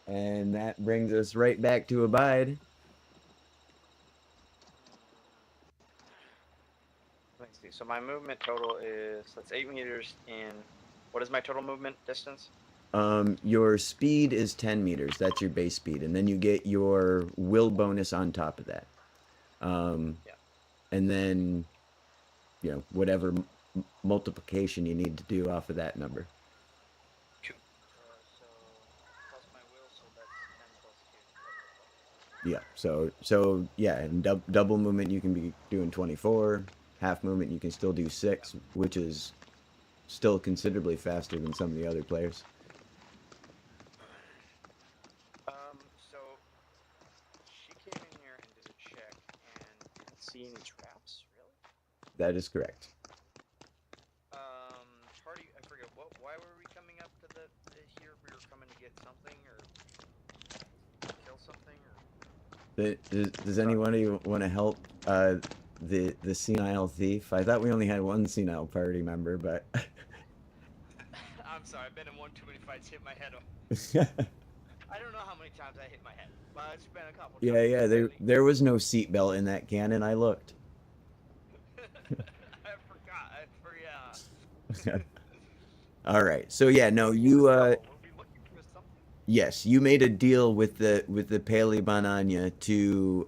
And that brings us right back to Abide. Let me see. So my movement total is, that's 8 meters in, what is my total movement distance? Your speed is 10 meters. That's your base speed. And then you get your will bonus on top of that. Yeah. And then, you know, whatever multiplication you need to do off of that number. 2. So plus my will, so that's 10 plus 2. Yeah. So yeah, and double movement you can be doing 24. Half movement you can still do 6, which is still considerably faster than some of the other players. So she came in here and did a check and didn't see any traps, really? That is correct. Party, I forget, why were we coming up to the here? We were coming to get something or kill something or? Does anyone of you want to help the senile thief? I thought we only had one senile party member, but I'm sorry, I've been in one too many fights, hit my head off. I don't know how many times I hit my head, but it's been a couple times. yeah, there was no seatbelt in that cannon. I looked. I forgot. All right, so yeah, no, you We'll be looking for something. yes, you made a deal with the Pele Bananya to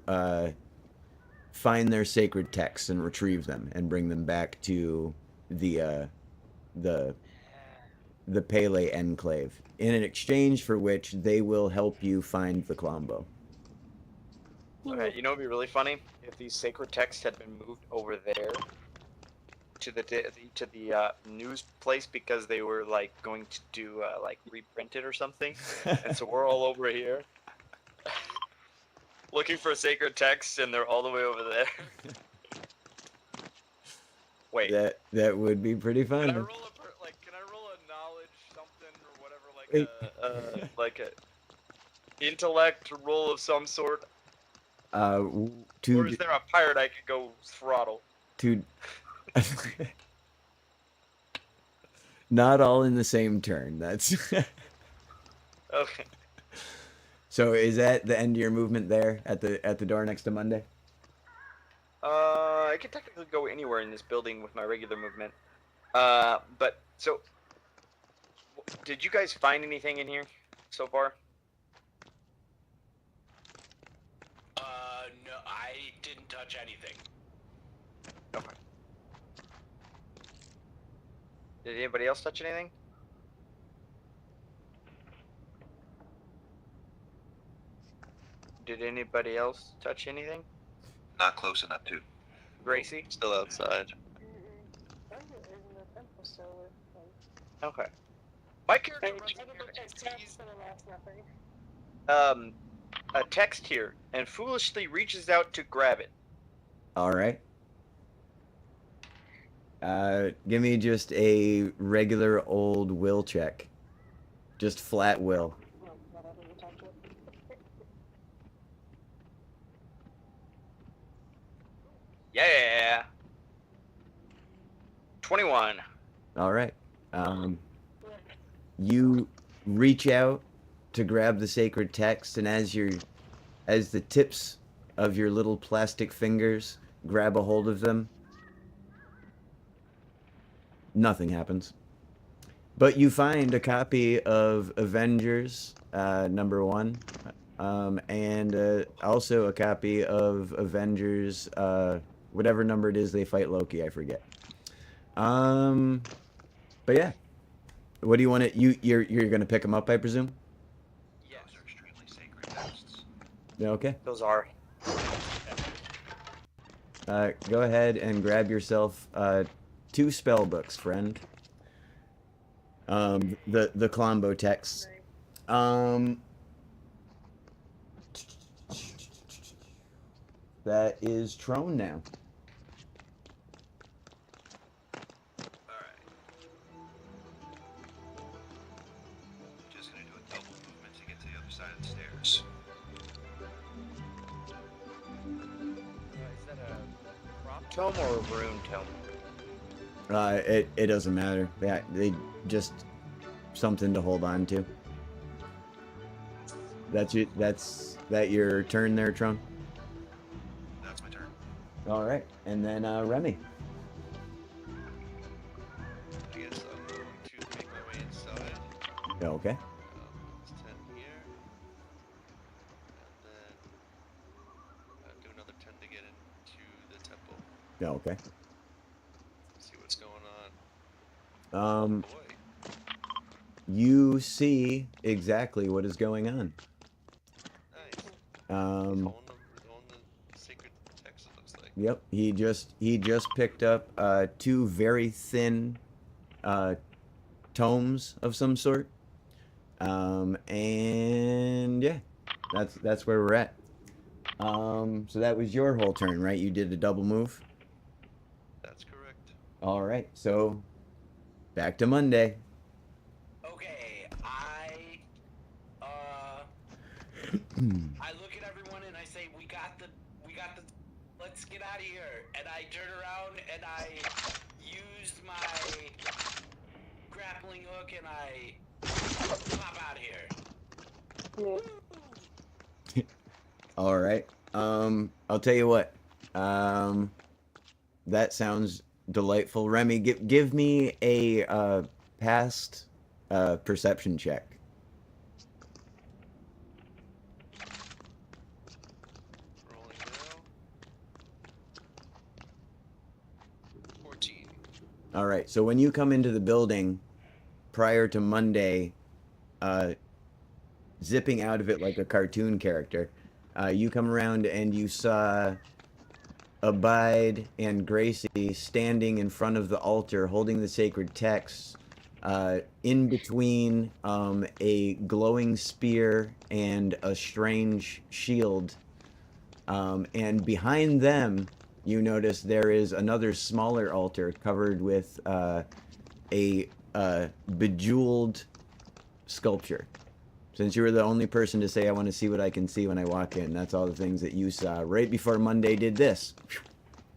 find their sacred texts and retrieve them and bring them back to the Pele enclave, in an exchange for which they will help you find the Klombo. Okay, you know, it'd be really funny if these sacred texts had been moved over there to the news place because they were like going to do like reprint it or something, and so we're all over here looking for sacred texts, and they're all the way over there. Wait, That would be pretty fun. can I roll a knowledge something or whatever, like a intellect roll of some sort? Or is there a pirate I could go throttle? Not all in the same turn. That's Okay. So is that the end of your movement there at the door next to Monday? I could technically go anywhere in this building with my regular movement. But so, did you guys find anything in here so far? No, I didn't touch anything. Okay. Did anybody else touch anything? Did anybody else touch anything? Not close enough to. Gracie? Still outside. Okay. My character runs a text here and foolishly reaches out to grab it. All right. Give me just a regular old will check. Just flat will. Yeah. 21. All right. You reach out to grab the sacred text, and as the tips of your little plastic fingers grab a hold of them, nothing happens. But you find a copy of Avengers #1, and also a copy of Avengers whatever number it is they fight Loki, I forget. But yeah, what do you want to? You're gonna pick them up, I presume. Yes. Those are extremely sacred texts. Yeah, okay. Those are. Go ahead and grab yourself 2 spell books, friend. The Klombo texts. That is Trone now. Alright. Just gonna do a double movement to get to the other side of the stairs. Is that a prop tome or a rune tome? It doesn't matter. They just something to hold on to. That's your turn there, Trone? That's my turn. All right, and then Remy. I guess I'm going to make my way inside. Okay. It's 10 here. And then do another 10 to get into the temple. Okay. See what's going on. Boy. You see exactly what is going on. Nice. Um, Calling the sacred text, it looks like. Yep, he just picked up 2 very thin tomes of some sort. And yeah, that's where we're at. So that was your whole turn, right? You did a double move. That's correct. All right, so back to Monday. Okay, I look at everyone and I say, we got the, let's get out of here. And I turn around and I use my grappling hook and I pop out of here. All right. I'll tell you what. That sounds delightful. Remy, give me a past perception check. Rolling now. 14. All right. So when you come into the building prior to Monday, zipping out of it like a cartoon character, you come around and you saw Abide and Gracii standing in front of the altar holding the sacred texts, in between a glowing spear and a strange shield. And behind them, you notice there is another smaller altar covered with a bejeweled sculpture. Since you were the only person to say, I want to see what I can see when I walk in, that's all the things that you saw right before Monday did this.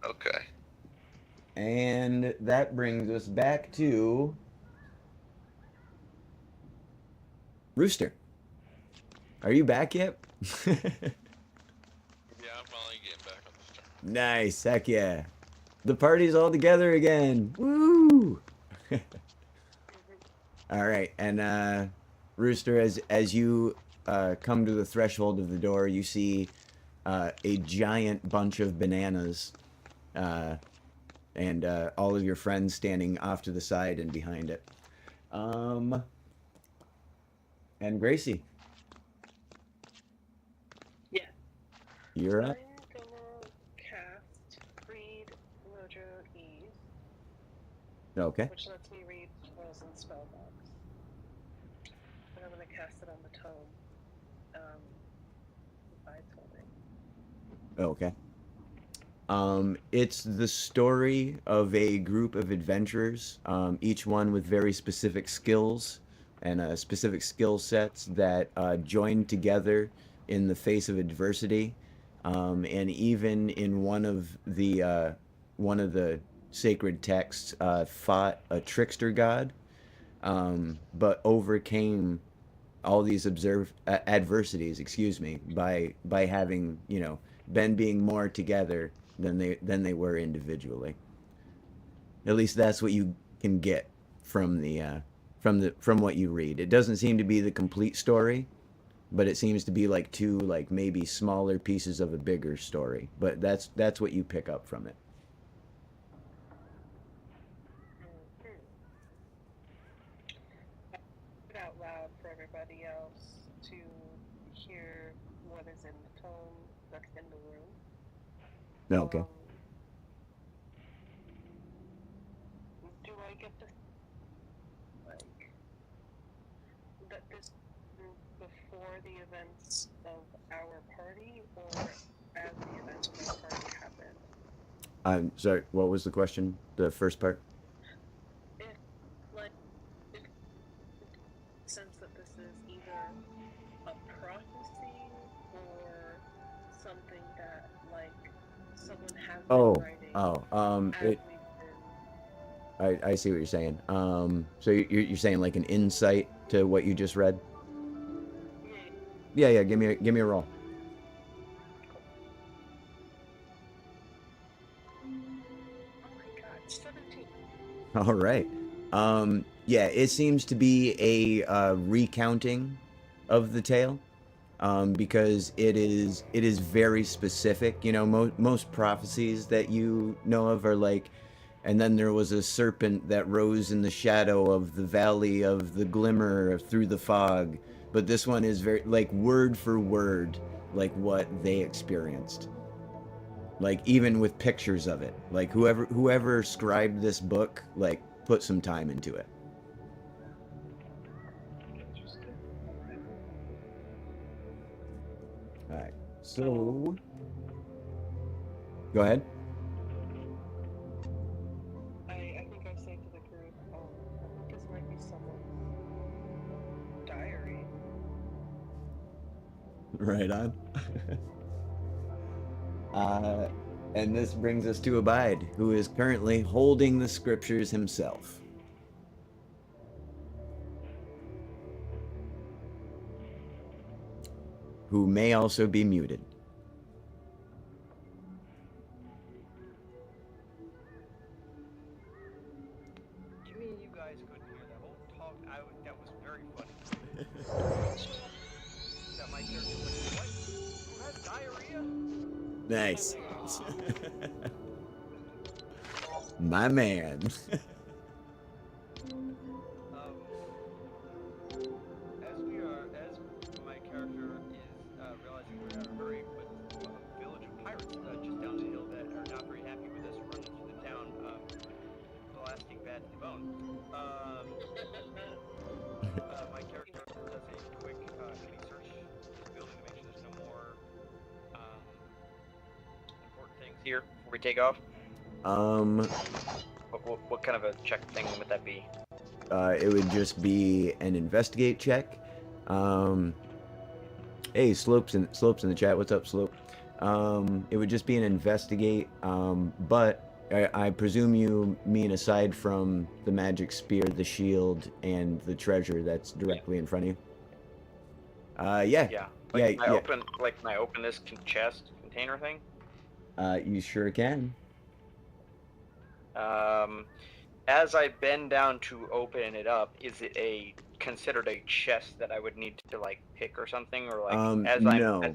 Okay. And that brings us back to Rooster. Are you back yet? Yeah, I'm finally getting back on this turn. Nice, heck yeah. The party's all together again. Woo! All right, and Rooster, as you come to the threshold of the door, you see a giant bunch of bananas and all of your friends standing off to the side and behind it. And Gracie, Yeah. you're I'm up. gonna cast Read Mojo Ease, Okay. which lets me read spells and spell books. And I'm gonna cast it on the tome. By toning. Okay. It's the story of a group of adventurers, each one with very specific skills and specific skill sets that joined together in the face of adversity, and even in one of the sacred texts, fought a trickster god, but overcame all these adversities, excuse me, by having, being more together than they were individually. At least that's what you can get from from what you read. It doesn't seem to be the complete story, but it seems to be like two, like maybe smaller pieces of a bigger story. But that's what you pick up from it. It out loud for everybody else to hear what is in the tome that's in the room. Okay. Do I get to like that this before the events of our party or as the events of our party happen? I'm sorry. What was the question? The first part. If like if sense that this is either a prophecy or something that like someone has been writing as It. I see what you're saying. So you're saying like an insight to what you just read? Yeah. Give me a roll. Oh my god, 17. All right. Yeah, it seems to be a recounting of the tale, because it is very specific. Most prophecies that you know of are like, and then there was a serpent that rose in the shadow of the valley of the glimmer through the fog. But this one is very like word for word, like what they experienced. Like even with pictures of it. Like whoever scribed this book, like put some time into it. All right. So go ahead. I think I say to the group, I think this might be someone's diary. Right on. And this brings us to Abide, who is currently holding the scriptures himself. Who may also be muted. You mean you guys couldn't hear that whole talk? That was very funny. That my character was like, what? Who has diarrhea? Nice. My man. As my character is realizing we're at a very village of pirates just down the hill that are not very happy with us running through the town, blasting bad to the bone. My character does a quick search of the building to make sure there's no more important things here before we take off. What kind of a check thing would that be? It would just be an investigate check. Hey, Slope's in the chat. What's up, Slope? It would just be an investigate. But I presume you mean aside from the magic spear, the shield, and the treasure that's directly in front of you. Yeah. Yeah. Yeah. Can I open this chest container thing? You sure can. As I bend down to open it up, is it considered a chest that I would need to like pick or something, or like no. is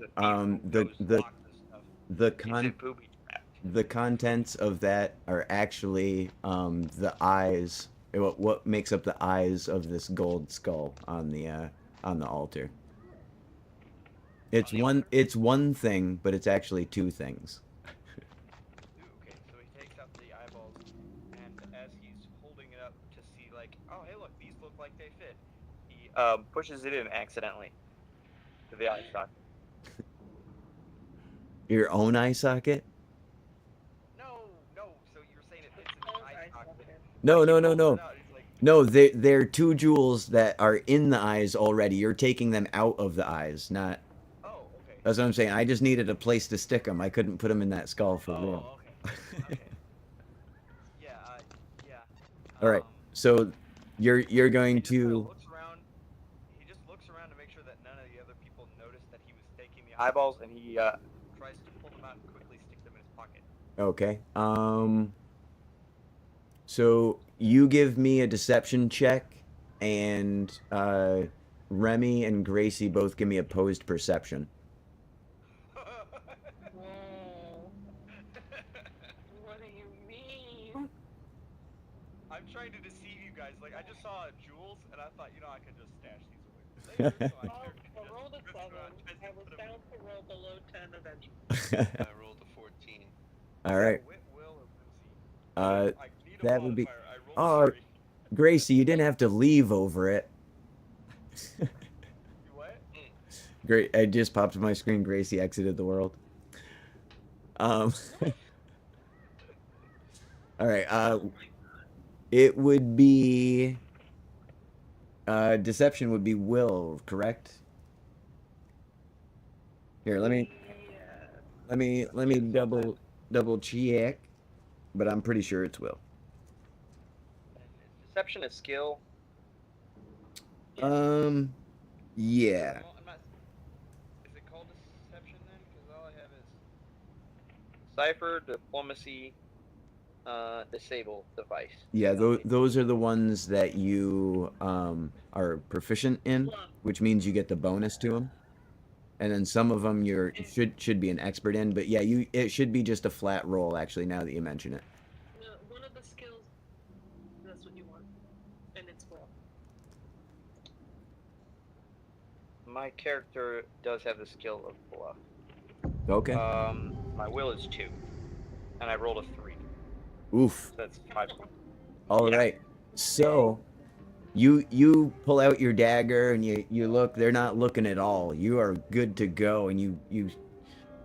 it booby trapped? the contents of that are actually the eyes. What makes up the eyes of this gold skull on the altar? It's one thing, but it's actually two things. Ooh, okay, so he takes out the eyeballs, and as he's holding it up to see, like, oh, hey, look, these look like they fit, he pushes it in accidentally to the eye socket. Your own eye socket? No, so you're saying it fits in the eye socket. No, He no, no, pulls no. it out, he's like, No, they're two jewels that are in the eyes already. You're taking them out of the eyes, not. oh, okay. That's what I'm saying. I just needed a place to stick them. I couldn't put them in that skull for real. Oh, okay. Yeah, yeah. All right. So you're going He just kinda to. looks around. He just looks around to make sure that none of the other people notice that he was taking the eyeballs, and he tries to pull them out and quickly stick them in his pocket. Okay. So you give me a deception check, and Remy and Gracie both give me opposed perception. Whoa. What do you mean? I'm trying to deceive you guys. Like, I just saw jewels, and I thought, you know, I could just stash these away. Later, so I Oh, cared I just rolled a mess 7. around, tries to I was put 'em down in. to roll below 10 eventually. I rolled a 14. All right. Wit, will, or whimsy. I need a That would be. modifier. I rolled Oh, a 3. Gracie, you didn't have to leave over it. You what? Great. I just popped on my screen. Gracie exited the world. All right. It would be. Deception would be will, correct? Here, let me double check, but I'm pretty sure it's will. Deception is skill. Yeah. Well, I'm not. Is it called deception then? Because all I have is cipher, diplomacy, disable device. Yeah, those are the ones that you are proficient in, which means you get the bonus to them. And then some of them you should be an expert in, but yeah, it should be just a flat roll actually. Now that you mention it. One of the skills, that's what you want, and it's will. My character does have the skill of bluff. Okay. My will is 2, and I rolled a 3. Oof. So that's 5 points. All right. So you pull out your dagger and you look. They're not looking at all. You are good to go, and you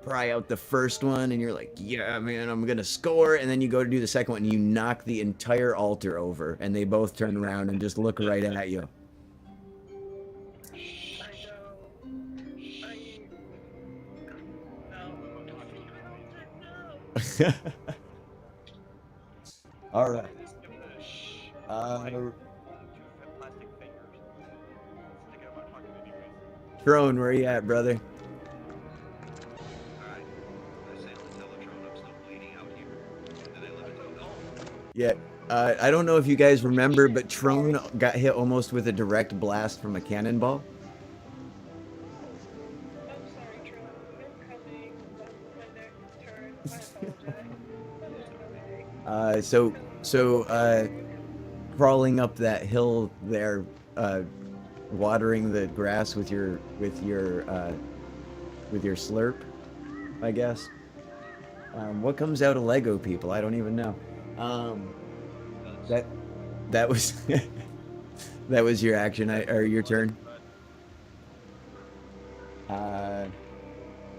pry out the first one, and you're like, yeah, man, I'm gonna score. And then you go to do the second one, and you knock the entire altar over, and they both turn around and just look right at you. All right. Just give the shh. Uh, 2 plastic fingers. Stick it in my pocket anyways. Throne, where you at, brother? Alright. I say let's tell the drone I'm still bleeding out here. And then I let it go. Yeah. I don't know if you guys remember, but Trone got hit almost with a direct blast from a cannonball. I'm sorry, Tron. I'm coming. My next turn. I apologize. So crawling up that hill there, watering the grass with your slurp, I guess. What comes out of Lego, people? I don't even know. That was that was your action, or your turn.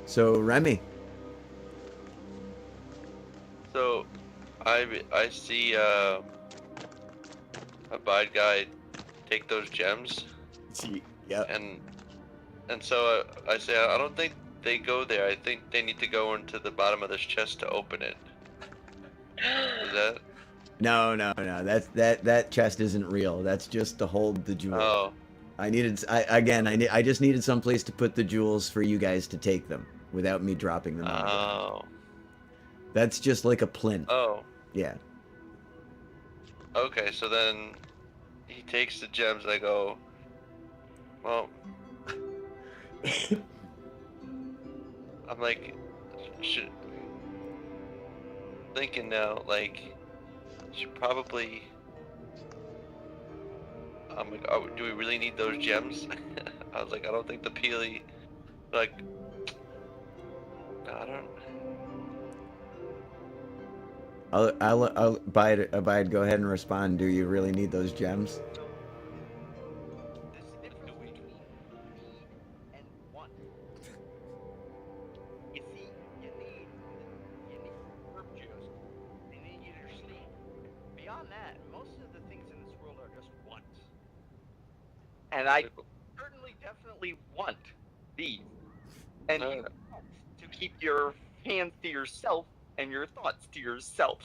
So Remy. So, I see a bad guy take those gems, Yep. and so I say I don't think they go there. I think they need to go into the bottom of this chest to open it. Is that? No. That chest isn't real. That's just to hold the jewel. Oh, I just needed some place to put the jewels for you guys to take them without me dropping them. oh, That's just like a plinth. oh. Yeah. Okay, so then he takes the gems. And I go, well, I'm like, thinking now, like, should probably. I'm like, oh, do we really need those gems? I was like, I don't think the Pele, like, I don't. I'll abide. Go ahead and respond. Do you really need those gems? There's a difference between need and want. You see, you need herb juice, and you need your sleep. Beyond that, most of the things in this world are just wants. And I certainly definitely want these. And you want to keep your hands to yourself and your thoughts to yourself.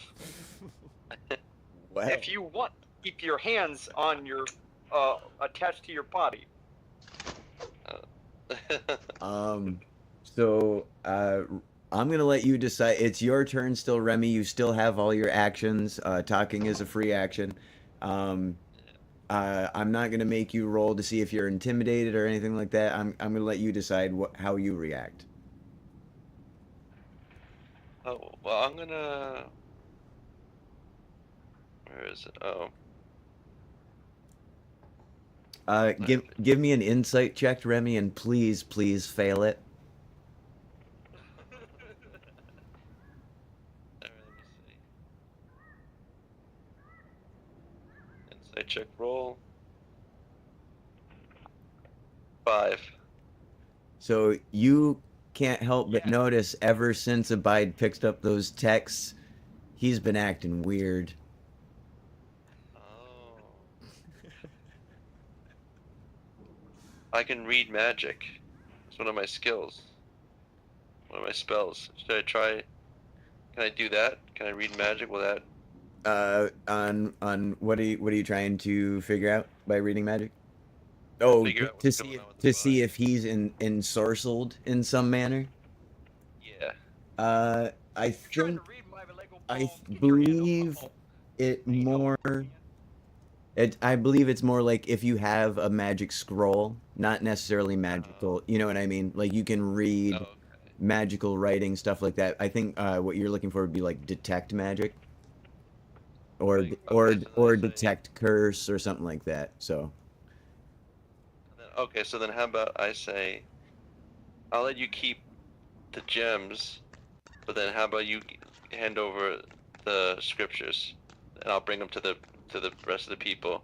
Well, If you want to keep your hands on your attached to your body. So I'm gonna let you decide. It's your turn still, Remy. You still have all your actions. Talking is a free action. I'm not gonna make you roll to see if you're intimidated or anything like that. I'm gonna let you decide how you react. Oh, well, I'm gonna. Where is it? Oh. Give me an insight check, Remy, and please fail it. Alright, let me see. Insight check roll. 5. So you can't help but notice ever since Abide picked up those texts, he's been acting weird. Oh. I can read magic. It's one of my skills. One of my spells. Should I try? Can I do that? Can I read magic? Will that? On what are you trying to figure out by reading magic? Oh, Figure out to what's see going if, on with to the see if he's ensorcelled in some manner. Yeah. I Trying think to read my Lego I ball. Get your hand believe off. it more. I believe it's more like if you have a magic scroll, not necessarily magical. You know what I mean? Like you can read Oh, okay. magical writing, stuff like that. I think what you're looking for would be like detect magic, or Like, okay, so then I say- detect curse or something like that. So Okay, so then how about I say, I'll let you keep the gems, but then how about you hand over the scriptures, and I'll bring them to the rest of the people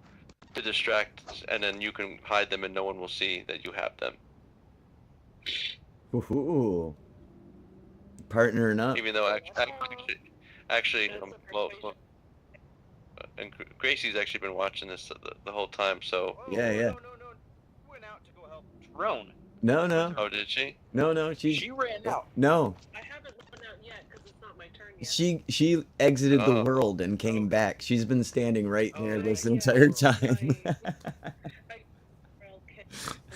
to distract, and then you can hide them, and no one will see that you have them. ooh, partnering up. Even though actually, That's a well, persuasion. and Gracie's actually been watching this the whole time, so. Oh, Yeah, yeah. No. You went out to go help Drone. No. Oh, did she? No. She ran out. No. I haven't gone out yet because it's not my turn yet. She exited the Oh. world and came back. She's been standing right Oh, there this yeah, entire time. World can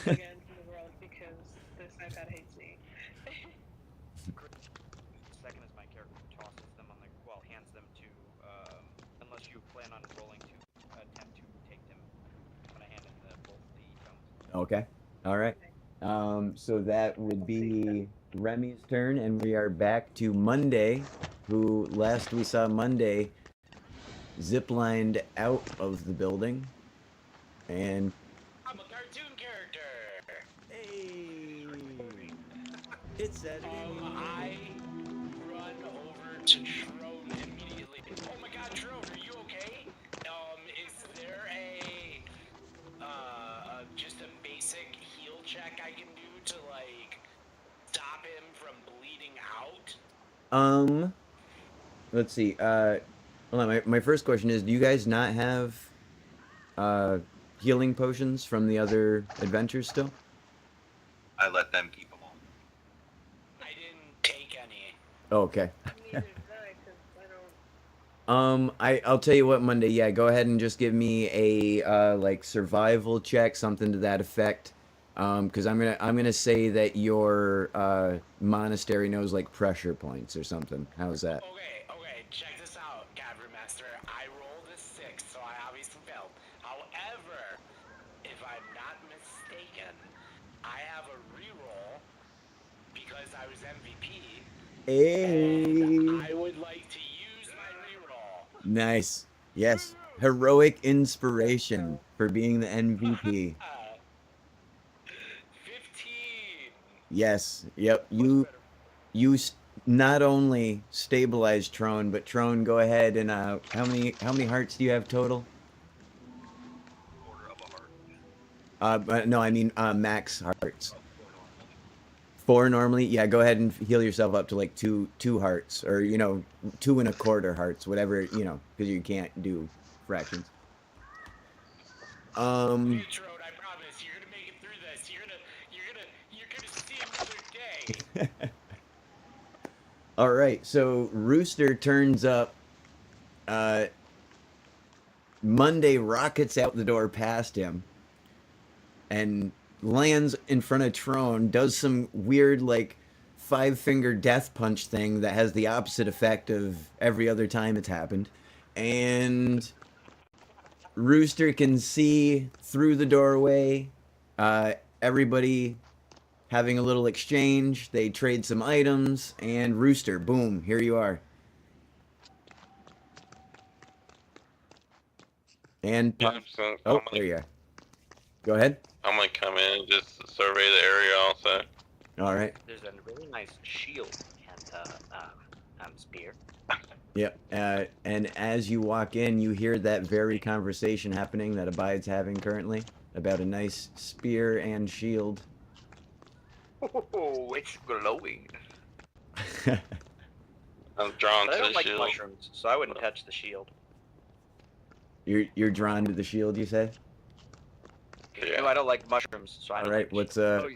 again in the world because this iPad hates me. Second as my character tosses them on the hands them to unless you plan on rolling to attempt to take them when I hand in both the tomes. Okay. All right. So that would be Remy's turn, and we are back to Monday, who last we saw Monday ziplined out of the building. And I'm a cartoon character. hey, it's that. I run over to Trone immediately. Oh my God, Trone, are you okay? Is there just a basic heal check I can do to like stop him from bleeding out? Let's see. Hold on. My first question is: do you guys not have healing potions from the other adventures still? I let them keep them all. I didn't take any. Oh, okay. Neither did I because I don't. I'll tell you what, Monday. Yeah, go ahead and just give me a like survival check, something to that effect. Because I'm gonna say that your monastery knows like pressure points or something. How's that? Okay, check this out, Kavern Master. I rolled a 6, so I obviously failed. However, if I'm not mistaken, I have a reroll because I was MVP. Hey. And I would like to use Nice. Yes. Heroic inspiration for being the MVP. 15. Yes. Yep. Much better. You not only stabilize Trone, but Trone, go ahead and how many hearts do you have total? Quarter of a heart. But no, I mean max hearts. Oh, four normally. Four normally. Yeah, go ahead and heal yourself up to like two hearts, or 2.25 hearts, whatever because you can't do fractions. Hey, Trode, I promise you're gonna make it through this. You're gonna see another day. All right, so Rooster turns up. Monday rockets out the door past him and lands in front of Trone, does some weird, like, five-finger death punch thing that has the opposite effect of every other time it's happened. And Rooster can see through the doorway, everybody having a little exchange. They trade some items, and Rooster, boom, here you are. And Yeah, so oh, there you are. Go ahead. I'm gonna come in and just survey the area also. All right. There's a really nice shield and spear. Yep. And as you walk in, you hear that very conversation happening that Abide's having currently about a nice spear and shield. Oh, it's glowing. I'm drawn But I to don't the like shield. mushrooms, so I wouldn't touch the shield. You're drawn to the shield, you say? Yeah. No, I don't like mushrooms, so I All don't. right. like What's shield.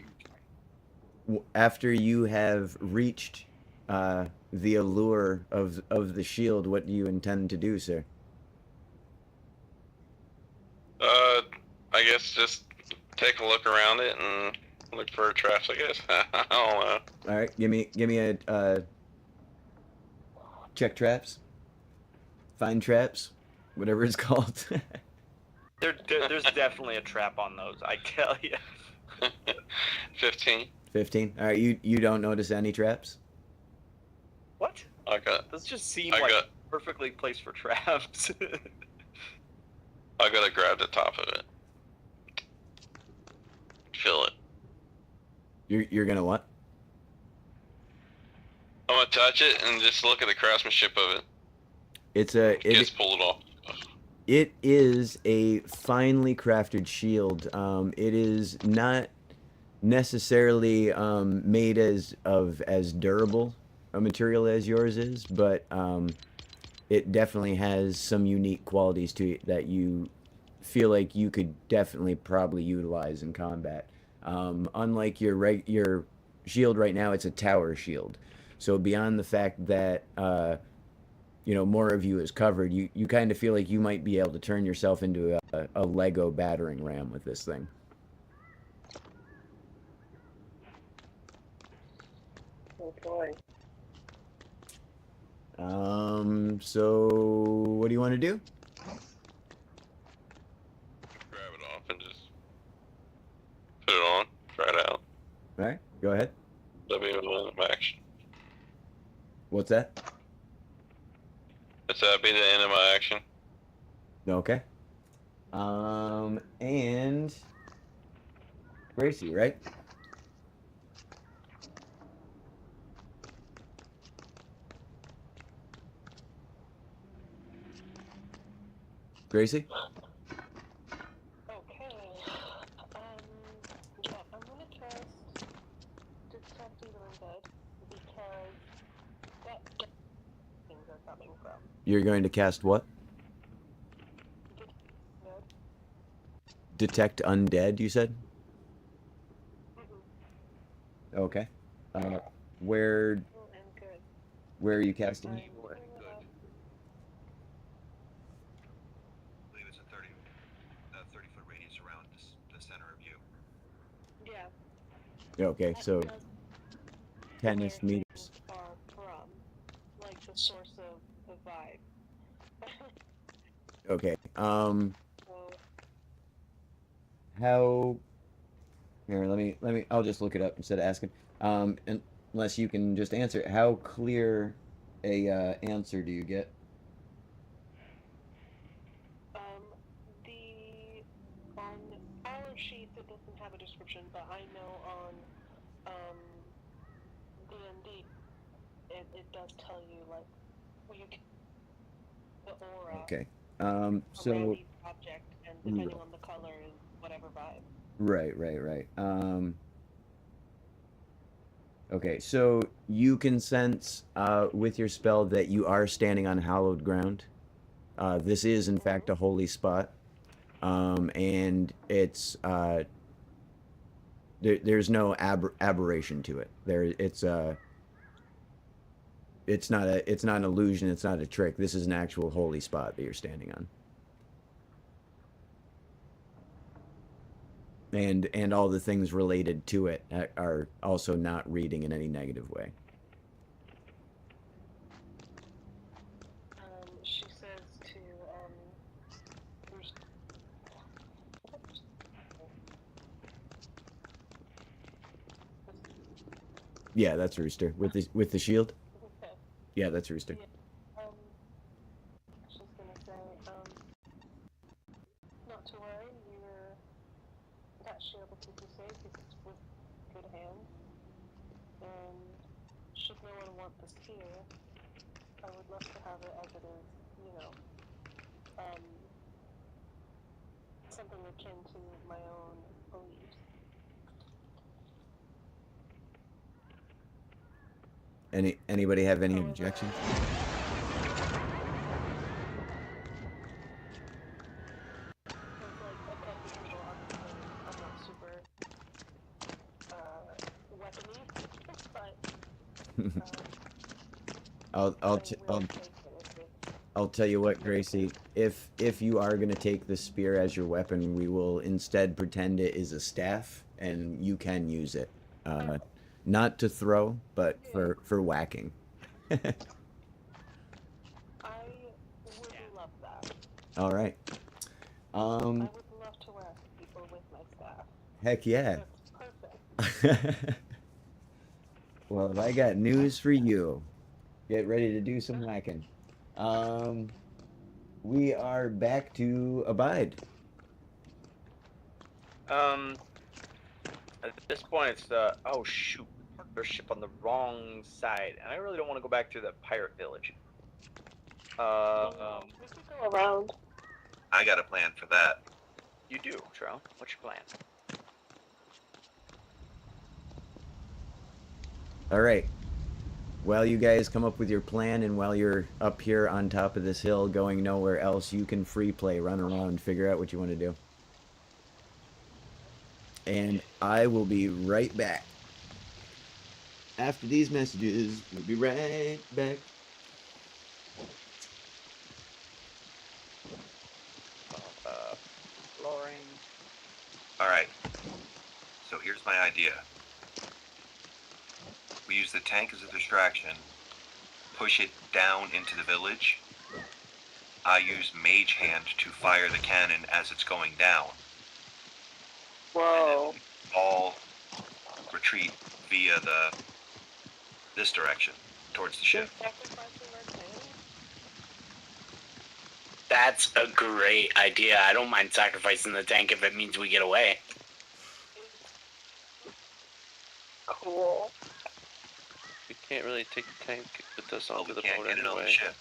after you have reached the allure of the shield, what do you intend to do, sir? I guess just take a look around it and look for traps, I guess. I don't know. All right. Give me a check traps, find traps, whatever it's called. There's definitely a trap on those, I tell you. 15. 15. All right. You don't notice any traps? What? I got Those just seem I like got- perfectly placed for traps. I gotta grab the top of it. Feel it. You're gonna what? I'm gonna touch it and just look at the craftsmanship of it. Just pull it off. It is a finely crafted shield. It is not necessarily made as durable a material as yours is, but it definitely has some unique qualities to it that you feel like you could definitely probably utilize in combat. Unlike your shield right now, it's a tower shield. So beyond the fact that more of you is covered, you kind of feel like you might be able to turn yourself into a Lego battering ram with this thing. Oh boy. So what do you want to do? Grab it off and just put it on. Try it out. All right, go ahead. That'll be my action. What's that? That'll be the end of my action. Okay. And Gracie, right? Gracie? Okay. Yeah, I'm gonna cast Detecting Undead because that's where things are coming from. You're going to cast what? Node. Detect undead, you said? Mm-hmm. Okay. Where Cool and good. are you casting? I'm Good. pulling it up. I believe it's a 30-foot radius around the center of you. Yeah. Okay, that so does 10-ish where meters. things are from, like the source of the vibe. Okay. So, How? Here, let me. I'll just look it up instead of asking. Unless you can just answer it. How clear a answer do you get? description, but I know on D&D it does tell you like you can, the aura Okay. around So each object, and depending on the color is whatever vibe. right. Okay, so you can sense with your spell that you are standing on hallowed ground. This is in fact a holy spot, and it's there's no aberration to it. It's not an illusion. It's not a trick. This is an actual holy spot that you're standing on. And all the things related to it are also not reading in any negative way. She says to there's Yeah, that's Rooster with the shield. okay. Yeah, that's Rooster. Yeah. She's gonna say, not to worry, that shield will keep you safe. It's with good hands. And should no one want the spear, I would love to have it as it is, something akin to my own beliefs. Anybody have any objections? I'm not super weapony, but I'll tell you what, Gracie. If you are gonna take the spear as your weapon, we will instead pretend it is a staff, and you can use it, not to throw, but for whacking. I would love that. All right. I would love to whack people with my staff. Heck yeah. That's perfect. Well, I got news for you. Get ready to do some whacking. We are back to Abide. At this point, it's oh shoot, we parked our ship on the wrong side, and I really don't want to go back through the pirate village. We could go around. I got a plan for that. You do, Tro. What's your plan? All right. While you guys come up with your plan, and while you're up here on top of this hill going nowhere else, you can free play, run around, figure out what you want to do. And I will be right back. After these messages, we'll be right back. Flooring. Alright. So here's my idea. We use the tank as a distraction, push it down into the village. I use Mage Hand to fire the cannon as it's going down. Whoa. And then we all retreat via this direction, towards the ship. That's a great idea. I don't mind sacrificing the tank if it means we get away. Cool. We can't really take the tank with us Well, onto we the can't boat get it on the anyway. ship.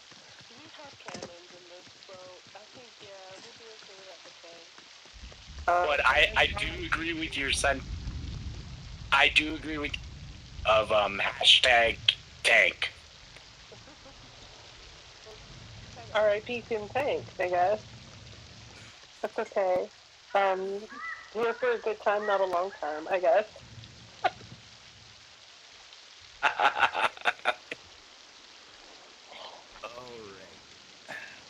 We have cannons in this boat. I think, yeah, we'll be okay without the tank. But I do agree with your son. I do agree with hashtag tank. R.I.P. Tim Tank, I guess. That's okay. Here for a good time, not a long time, I guess. Alright.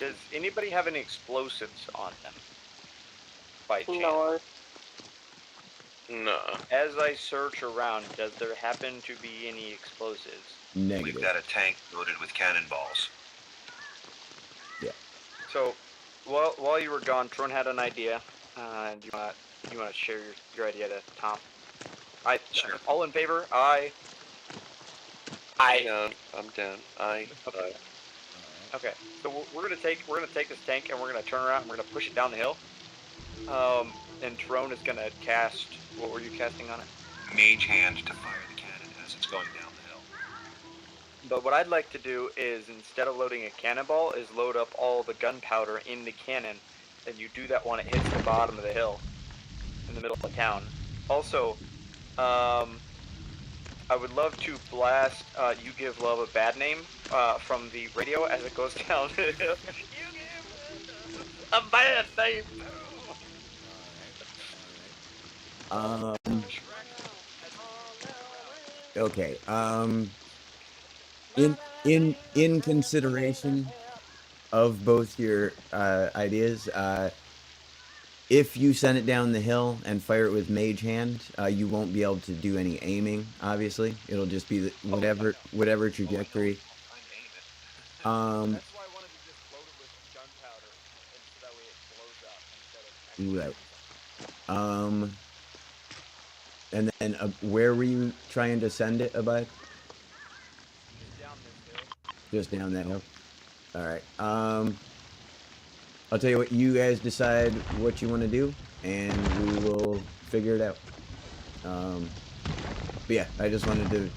Does anybody have any explosives on them? By chance? No. No. As I search around, does there happen to be any explosives? Negative. We've got a tank loaded with cannonballs. So, while you were gone, Tron had an idea. Do you want to share your idea to Tom? Sure. All in favor? Aye. I'm down. I. Okay. So we're gonna take this tank and we're gonna turn around and we're gonna push it down the hill. And Tron is gonna cast What were you casting on it? Mage hand to fire the cannon as it's going down the hill. But what I'd like to do is, instead of loading a cannonball, is load up all the gunpowder in the cannon, and you do that when it hits the bottom of the hill, in the middle of town. Also, I would love to blast You Give Love a Bad Name from the radio as it goes down the hill. You give a bad name. Okay. In consideration of both your ideas, if you send it down the hill and fire it with mage hand, you won't be able to do any aiming. Obviously, it'll just be whatever trajectory. That's why I wanted to just load it with gunpowder, and so that way it blows up instead of actually Right. And then where were you trying to send it, Abide? just down this hill. Just down that hill. All right. I'll tell you what. You guys decide what you want to do, and we will figure it out. But yeah, I just wanted to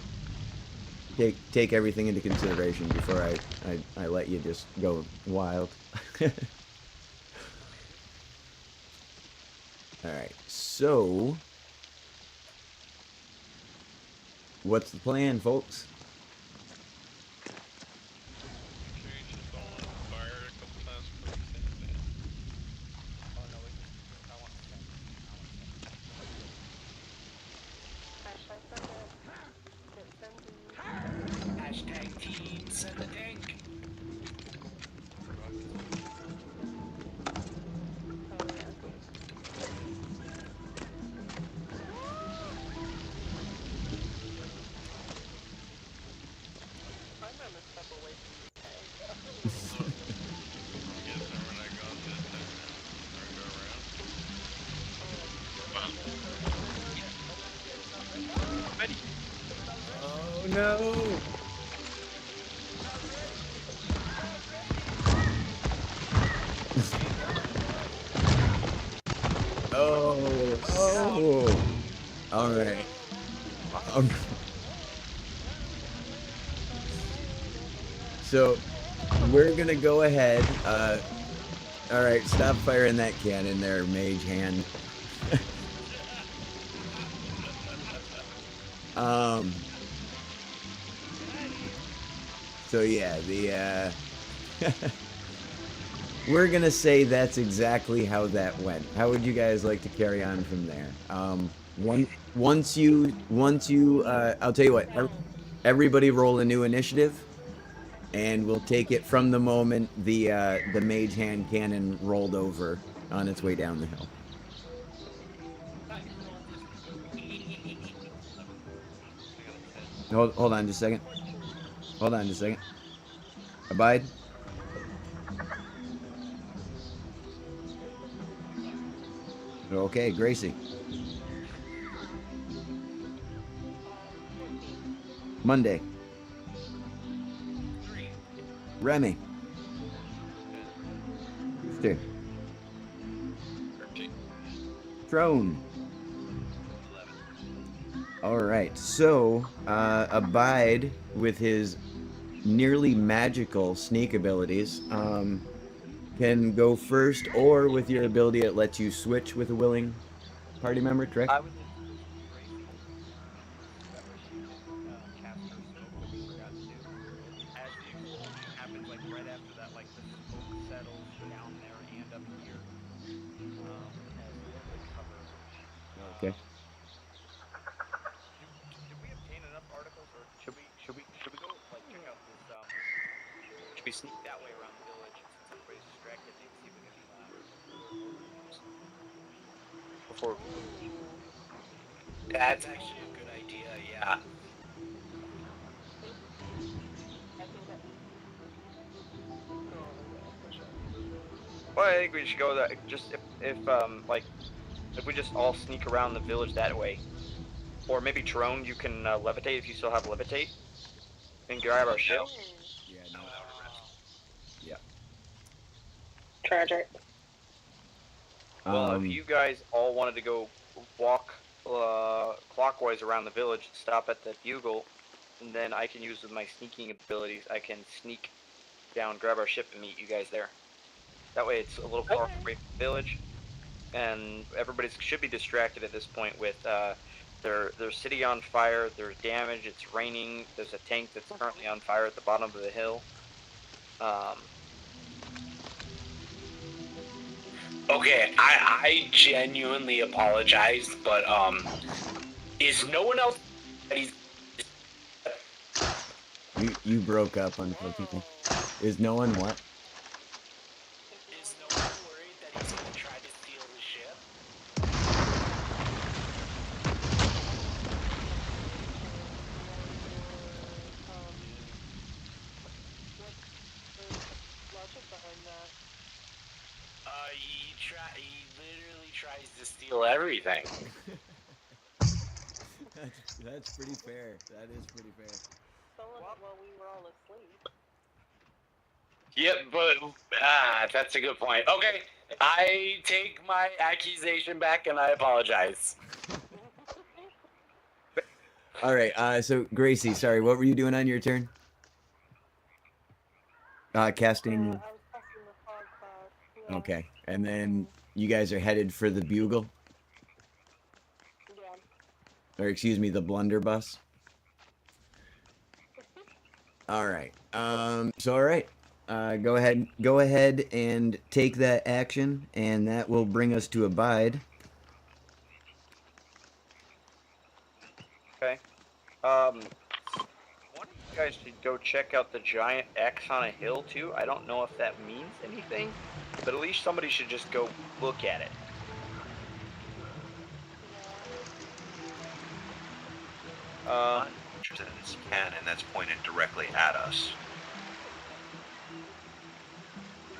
take everything into consideration before I let you just go wild. All right. So, what's the plan, folks? Sure you just don't want to fire it a couple times before you send it down. Oh no, I want to send. Hashtag team send the tank. Yes, sir, when I go to the or go around. Oh no! Oh! All right. So we're gonna go ahead. All right, stop firing that cannon there, mage hand. So yeah, we're gonna say that's exactly how that went. How would you guys like to carry on from there? Once you, I'll tell you what. Everybody roll a new initiative, and we'll take it from the moment the mage hand cannon rolled over on its way down the hill. Hold on just a second. Hold on just a second. Abide. Okay, Gracie. Monday. Remy. Tuesday. 13. Throne. All right. So, Abide, with his nearly magical sneak abilities, can go first, or with your ability, it lets you switch with a willing party member, correct? I would just Gracie, that way she can cast her smoke that we forgot to do. As the explosion happens, like right after that, like the smoke settles down there and up here as a little bit of cover. Okay. Did we obtain enough articles, or should we go like check out this? Should we sneak that way around the village since everybody's distracted? Maybe see if we can before. That's actually a good idea, yeah. Well, I think we should go that just if we just all sneak around the village that way, or maybe Tyrone, you can levitate if you still have levitate, and grab our ship. Yeah. No. Yeah. Tragic. Well, if you guys all wanted to go walk clockwise around the village, stop at the bugle, and then I can use my sneaking abilities. I can sneak down, grab our ship, and meet you guys there. That way, it's a little far Okay. away from the village, and everybody should be distracted at this point with their city on fire. There's damage. It's raining. There's a tank that's currently on fire at the bottom of the hill. Okay, I genuinely apologize, but is no one else? You broke up, unfortunately. Is no one what? Is no one worried that he's gonna try to steal the ship? What's the logic behind that? He literally tries to steal everything. That's pretty fair. That is pretty fair. Some of it while we were all asleep. Yep, but that's a good point. Okay, I take my accusation back and I apologize. All right. So Gracie, sorry, what were you doing on your turn? Casting. I was casting the fog cloud. Yeah. Okay, and then you guys are headed for the bugle, Yeah. or excuse me, the blunderbuss. All right. So all right. Go ahead and take that action, and that will bring us to Abide. Okay. One of you guys should go check out the giant X on a hill too. I don't know if that means anything, but at least somebody should just go look at it. I'm interested in this cannon that's pointed directly at us.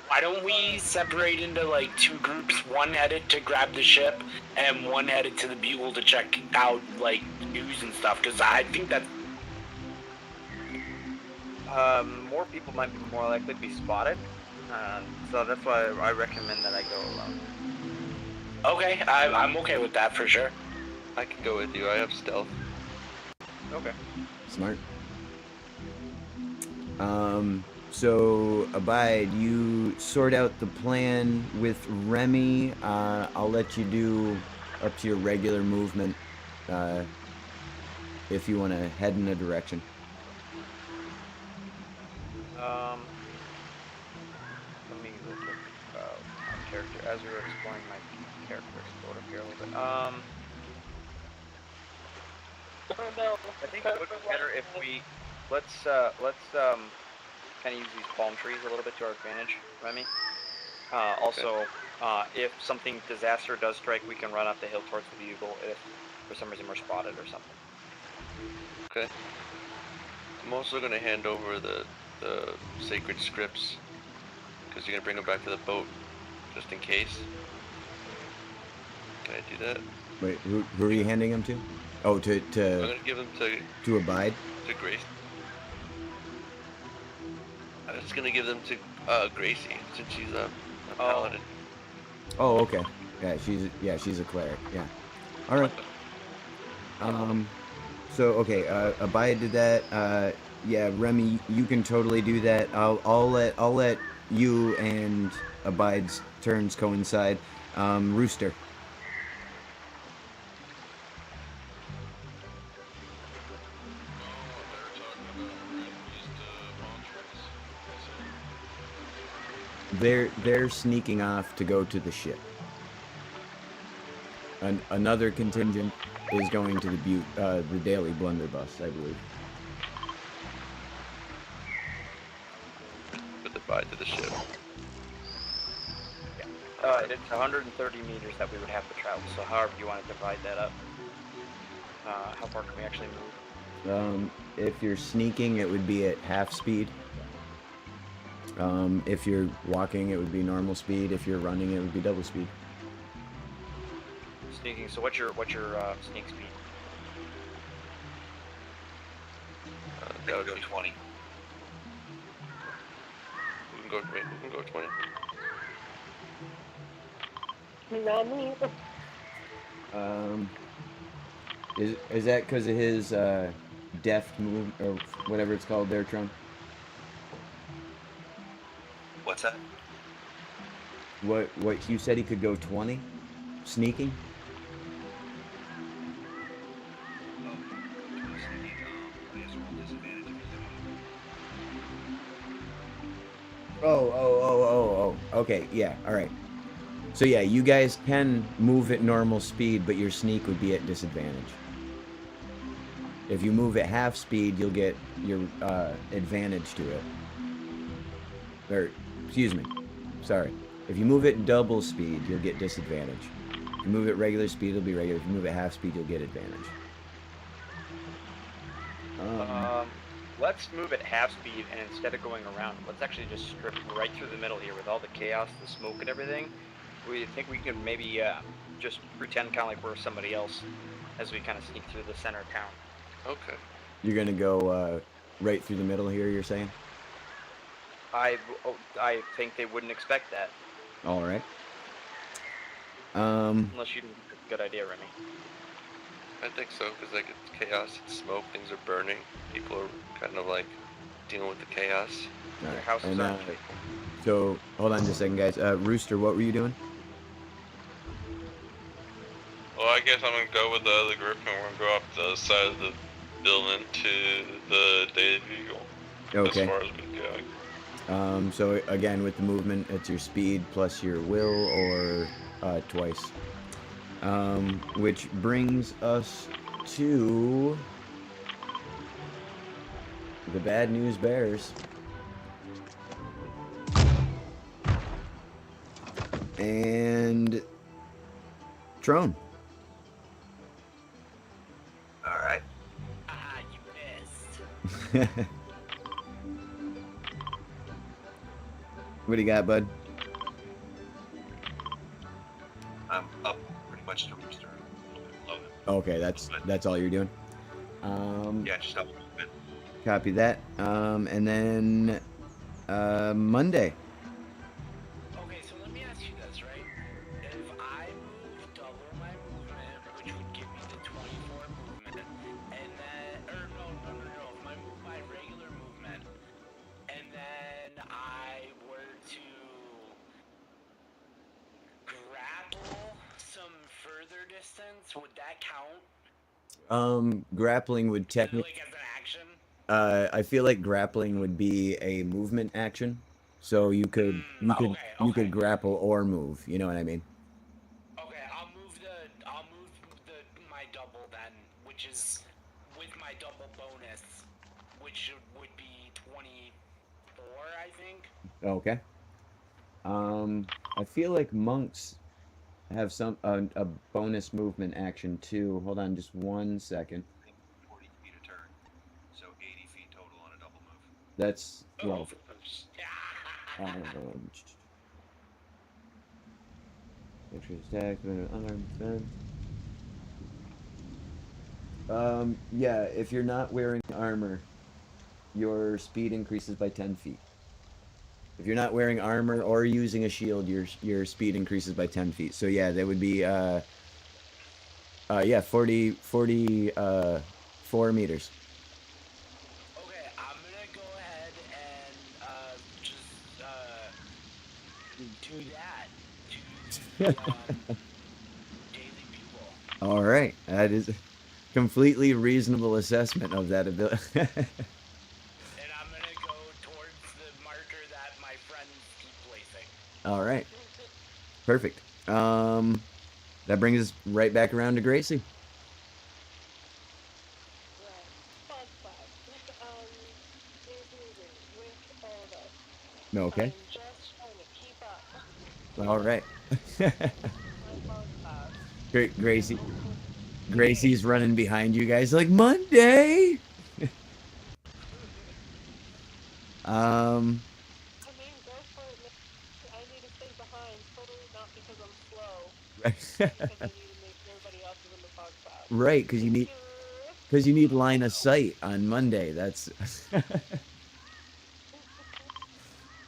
Why don't we separate into like two groups? One headed to grab the ship, and one headed to the bugle to check out like news and stuff. Because I think that More people might be more likely to be spotted, so that's why I recommend that I go alone. okay, I'm okay with that for sure. I can go with you. I have stealth. Okay. Smart. So Abide, you sort out the plan with Remy. I'll let you do up to your regular movement if you want to head in a direction. Let me look at my character as we were exploring my character explored up here a little bit. I think it would be better if we let's kind of use these palm trees a little bit to our advantage, Remy. Also, if something disaster does strike, we can run up the hill towards the bugle if for some reason we're spotted or something. Okay. I'm also gonna hand over the sacred scripts because you're gonna bring them back to the boat just in case. Can I do that? Wait, who are you handing them to? Oh, I'm gonna give them to Abide. to Grace. I'm just gonna give them to Gracie since she's a paladin. Oh, okay. Yeah, she's a cleric. Yeah. All right. So okay, Abide did that. Yeah, Remy, you can totally do that. I'll let you and Abide's turns coincide. Rooster. They're sneaking off to go to the ship. Another contingent is going to the daily blunderbuss, I believe. Put the bite to the ship. It's 130 meters that we would have to travel, so however you want to divide that up. How far can we actually move? If you're sneaking, it would be at half speed. If you're walking, it would be normal speed. If you're running, it would be double speed. Sneaking. So what's your sneak speed? That would Go be 20. We can go 20. Not me. Is that because of his deft move or whatever it's called there, Tron? What's that? What you said he could go 20? Sneaking? Oh. Okay, yeah, alright. So yeah, you guys can move at normal speed, but your sneak would be at disadvantage. If you move at half speed, you'll get your advantage to it. Or, excuse me, sorry. If you move at double speed, you'll get disadvantage. If you move at regular speed, it'll be regular. If you move at half speed, you'll get advantage. Let's move at half speed, and instead of going around, let's actually just strip right through the middle here with all the chaos, the smoke, and everything. We think we can maybe just pretend kind of like we're somebody else as we kind of sneak through the center of town. Okay. You're gonna go right through the middle here, you're saying? I think they wouldn't expect that. All right. Unless you think it's a good idea, Remy. I think so, because like it's chaos, it's smoke, things are burning, people are kind of like dealing with the chaos. All Their right. houses And, are so, hold on just a second, guys. Rooster, what were you doing? Well, I guess I'm gonna go with the other group, and we're gonna go up the side of the building to the Daily Bugle. Okay. As far as we go. So again, with the movement, it's your speed plus your will, or twice. Which brings us to the Bad News Bears. And Trone. Alright. Ah, you missed. What do you got, bud? I'm up pretty much to Rooster. A little bit below him. Okay, that's all you're doing. Yeah, just up a little bit. Copy that. And then Monday. Okay, so let me ask you this, right? If I move double my movement, which would give me the 24 movement, and then, or no, if I move my regular movement, and then I were to grapple some further distance, would that count? Grappling would technically. Like as an action? I feel like grappling would be a movement action, so you could you could grapple or move. You know what I mean? Okay, I'll move my double then, which is with my double bonus, which would be 24, I think. Okay. I feel like monks have a bonus movement action too. Hold on, just 1 second. 40 feet a turn. So 80 feet total on a double move. That's well. Extra attack, unarmed defense. Yeah, if you're not wearing armor, your speed increases by 10 feet. If you're not wearing armor or using a shield, your speed increases by 10 feet. So yeah, that would be 44 meters. Okay, I'm gonna go ahead and just do that to Daily Bugle. All right, that is a completely reasonable assessment of that ability. And I'm gonna go towards the marker that my friends keep placing. All right, perfect. That brings us right back around to Gracie. Right. Fog cloud. Is moving with all of us. Okay. I'm just trying to keep up. All right. My fog cloud. Great, Gracie. Gracie's running behind you guys like Monday. I mean, go for it. I need to stay behind, totally not because I'm slow. Because I need to make everybody else is in the fog cloud. Right, because you need line of sight on Monday. That's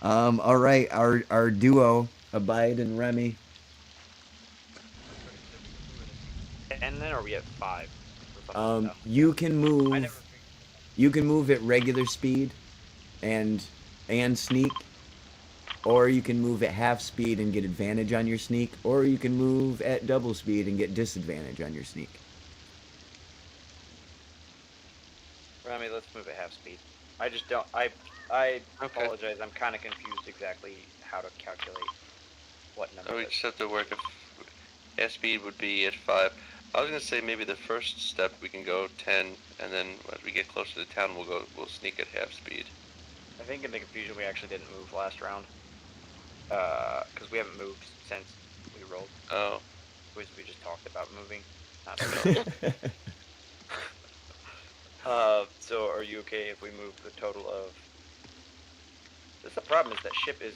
all right. Our duo, Abide and Remy. And then are we at 5? something. So. You can I move. never. You can move at regular speed, and sneak, or you can move at half speed and get advantage on your sneak, or you can move at double speed and get disadvantage on your sneak. Rami, let's move at half speed. I just don't. I Okay. apologize. I'm kind of confused exactly how to calculate what number. Oh, we this- just have to work. Half speed would be at 5. I was gonna say maybe the first step we can go 10, and then as we get closer to town, we'll sneak at half speed. I think in the confusion we actually didn't move last round. Because we haven't moved since we rolled. Oh, We just talked about moving. Not so are you okay if we move the total of... The problem is that ship is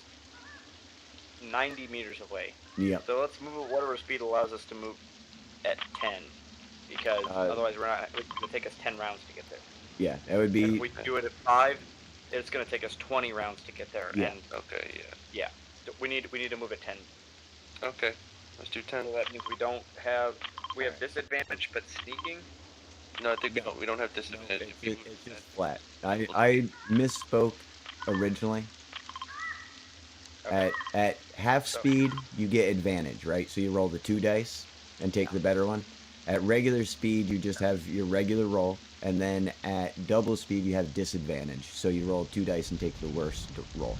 90 meters away. Yep. So let's move at whatever speed allows us to move at 10. Because otherwise it's going to take us 10 rounds to get there. Yeah, that would And be. if we do it at 5, it's going to take us 20 rounds to get there. Yeah. And okay, yeah. so we need to move at 10. Okay, let's do 10. So that means we have disadvantage, but sneaking. No, I think we don't have disadvantage. if we It's move just 10. flat. I misspoke originally. Okay. At half speed, you get advantage, right? So you roll the 2 dice and take the better one. At regular speed, you just have your regular roll, and then at double speed, you have disadvantage. So you roll 2 dice and take the worst roll.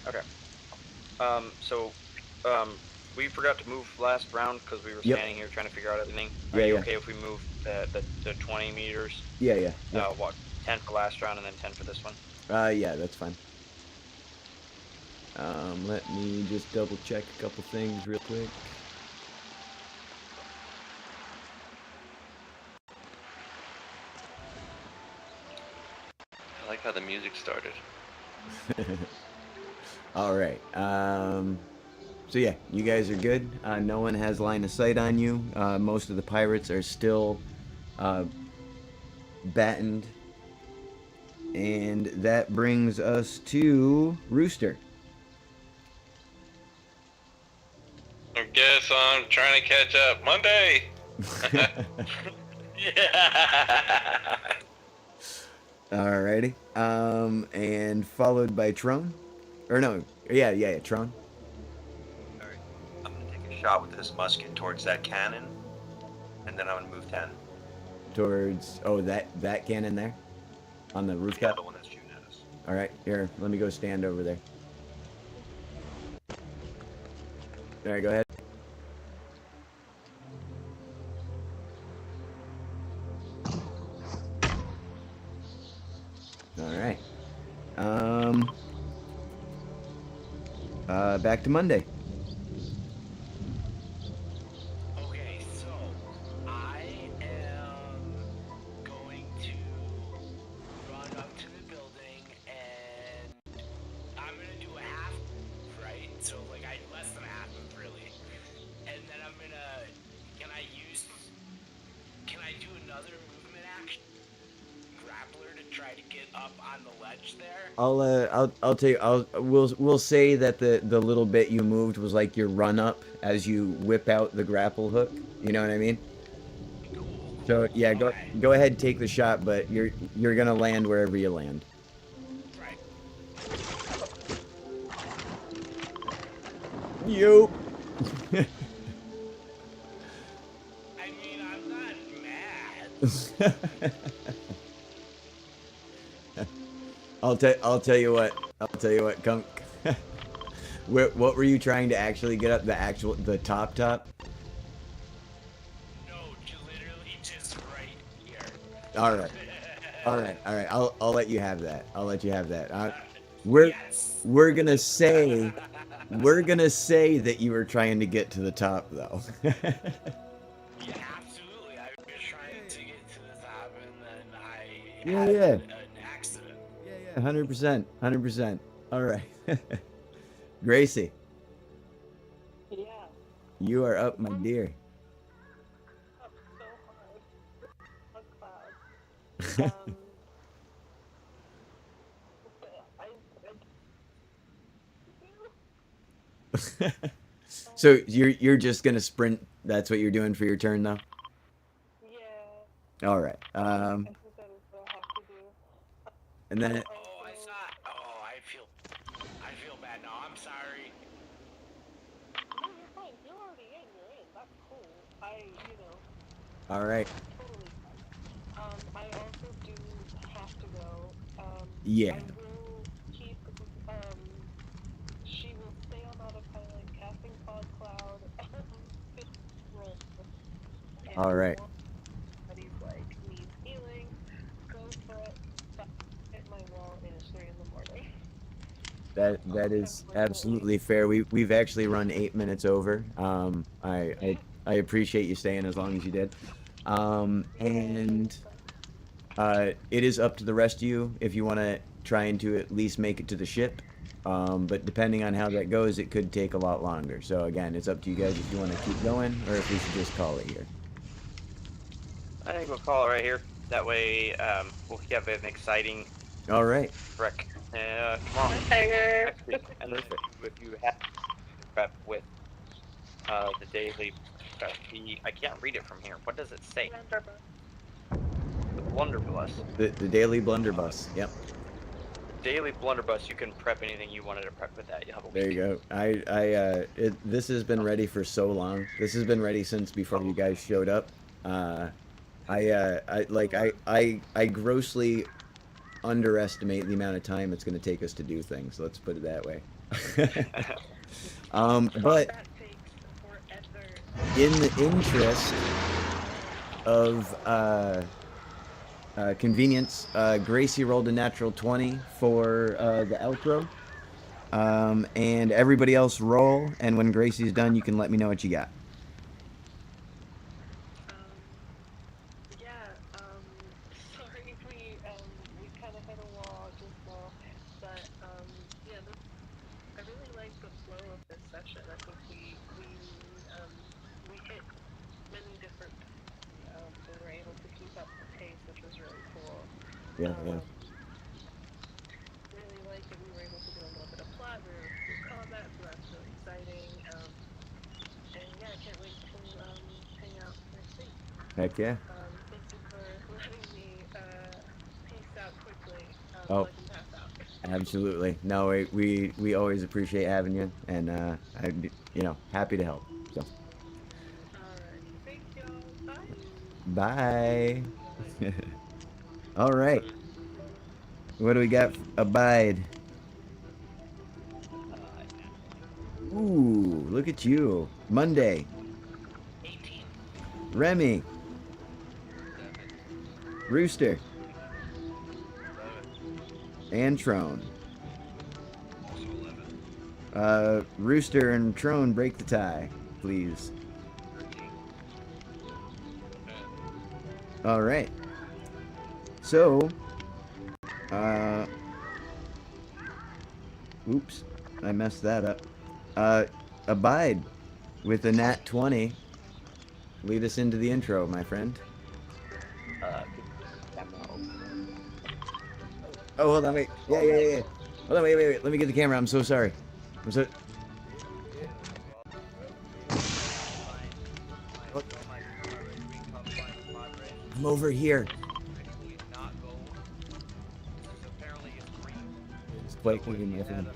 Okay. We forgot to move last round because we were Yep. standing here trying to figure out everything. Yeah, Are you yeah. okay if we move the 20 meters? Yeah. 10 for last round and then 10 for this one? Yeah, that's fine. Let me just double check a couple things real quick. I like how the music started. All right. So yeah, you guys are good. No one has line of sight on you. Most of the pirates are still battened. And that brings us to Rooster. I guess I'm trying to catch up. Monday! Yeah. Alrighty. And followed by Tron. Or no, yeah, Tron. Alright. I'm gonna take a shot with this musket towards that cannon, and then I'm gonna move 10. Towards, that cannon there? On the The rooftop? other one that's shooting at us. Alright, here, let me go stand over there. Alright, go ahead. Alright. Back to Monday. Okay, so I am going to run up to the building and I'm gonna do a half, right? So like less than a half move really. And then I'm gonna, can I do another movement action? Grappler to try to get up on the ledge there? I'll tell you. We'll say that the little bit you moved was like your run up as you whip out the grapple hook. You know what I mean? Cool. So yeah, Okay. go ahead and take the shot, but you're gonna land wherever you land. Right. You. I mean, I'm not mad. I'll tell you what. Come. What were you trying to actually get up? The top? No, literally just right here. All right. I'll let you have that. We're gonna say that you were trying to get to the top though. Yeah, absolutely. I was trying to get to the top and then I Yeah, had yeah. an accident. Yeah, 100%. All right. Gracie, Yeah. you are up, my dear. Up so hard. A cloud. So you're just gonna sprint. That's what you're doing for your turn, though. Yeah. All right. I think that is what I have to do. And then Oh, I saw. Oh, I feel bad now. I'm sorry. No, you're fine. If you're already in, you're in. That's cool. all right. Totally fine. I also do have to go. Yeah. I will keep, she will stay on autopilot, casting Fog Cloud, roll. And All right. if somebody's like, needs healing, go for it. But hit my wall, it is 3 in the morning. That is absolutely fair. We've actually run 8 minutes over. I appreciate you staying as long as you did. And it is up to the rest of you if you want to try to at least make it to the ship. But depending on how that goes, it could take a lot longer. So again, it's up to you guys if you want to keep going or if we should just call it here. I think we'll call it right here. That way, we'll have an exciting All right. wreck tomorrow. Hanger. Next week. And if you have to prep with the daily prep, I can't read it from here. What does it say? The blunderbuss. The daily blunderbuss. Yep. Daily blunderbuss. You can prep anything you wanted to prep with that. You have a There week. you go. This has been ready for so long. This has been ready since before you guys showed up. I grossly underestimate the amount of time it's going to take us to do things. Let's put it that way. But That takes forever. in the interest of convenience, Gracie rolled a natural 20 for the outro. And everybody else roll, and when Gracie's done, you can let me know what you got. Sorry we kind of hit a wall just now, but yeah, I really like the flow of this session. I think we hit many different, we were able to keep up the pace, which was really cool. Yeah. Really like that we were able to do a little bit of plot, we were able to do combat, so that's really exciting. And yeah, I can't wait to hang out next week. Heck yeah. Thank you for letting me peace out quickly. Oh. Let you pass out. Absolutely. No, we always appreciate having you, and I'm happy to help. So. Alright, thank y'all. Bye. All right. What do we got? Abide. Ooh, look at you. Monday. 18. Remy. Rooster. And Trone. Rooster and Trone, break the tie, please. All right. So, oops, I messed that up. Abide with a nat 20. Lead us into the intro, my friend. Oh, hold on, wait. Yeah. Hold on, wait. Let me get the camera. I'm so sorry. I'm over here. It's quite moving, my friend.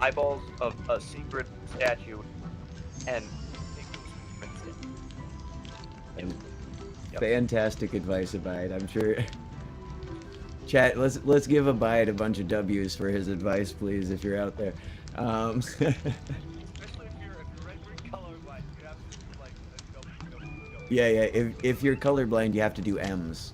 Eyeballs of a secret statue and Fantastic advice, Abide. I'm sure. Chat, let's give Abide a bunch of W's for his advice, please, if you're out there. especially if you're colorblind, you have to do like a Yeah. If you're colorblind, you have to do M's.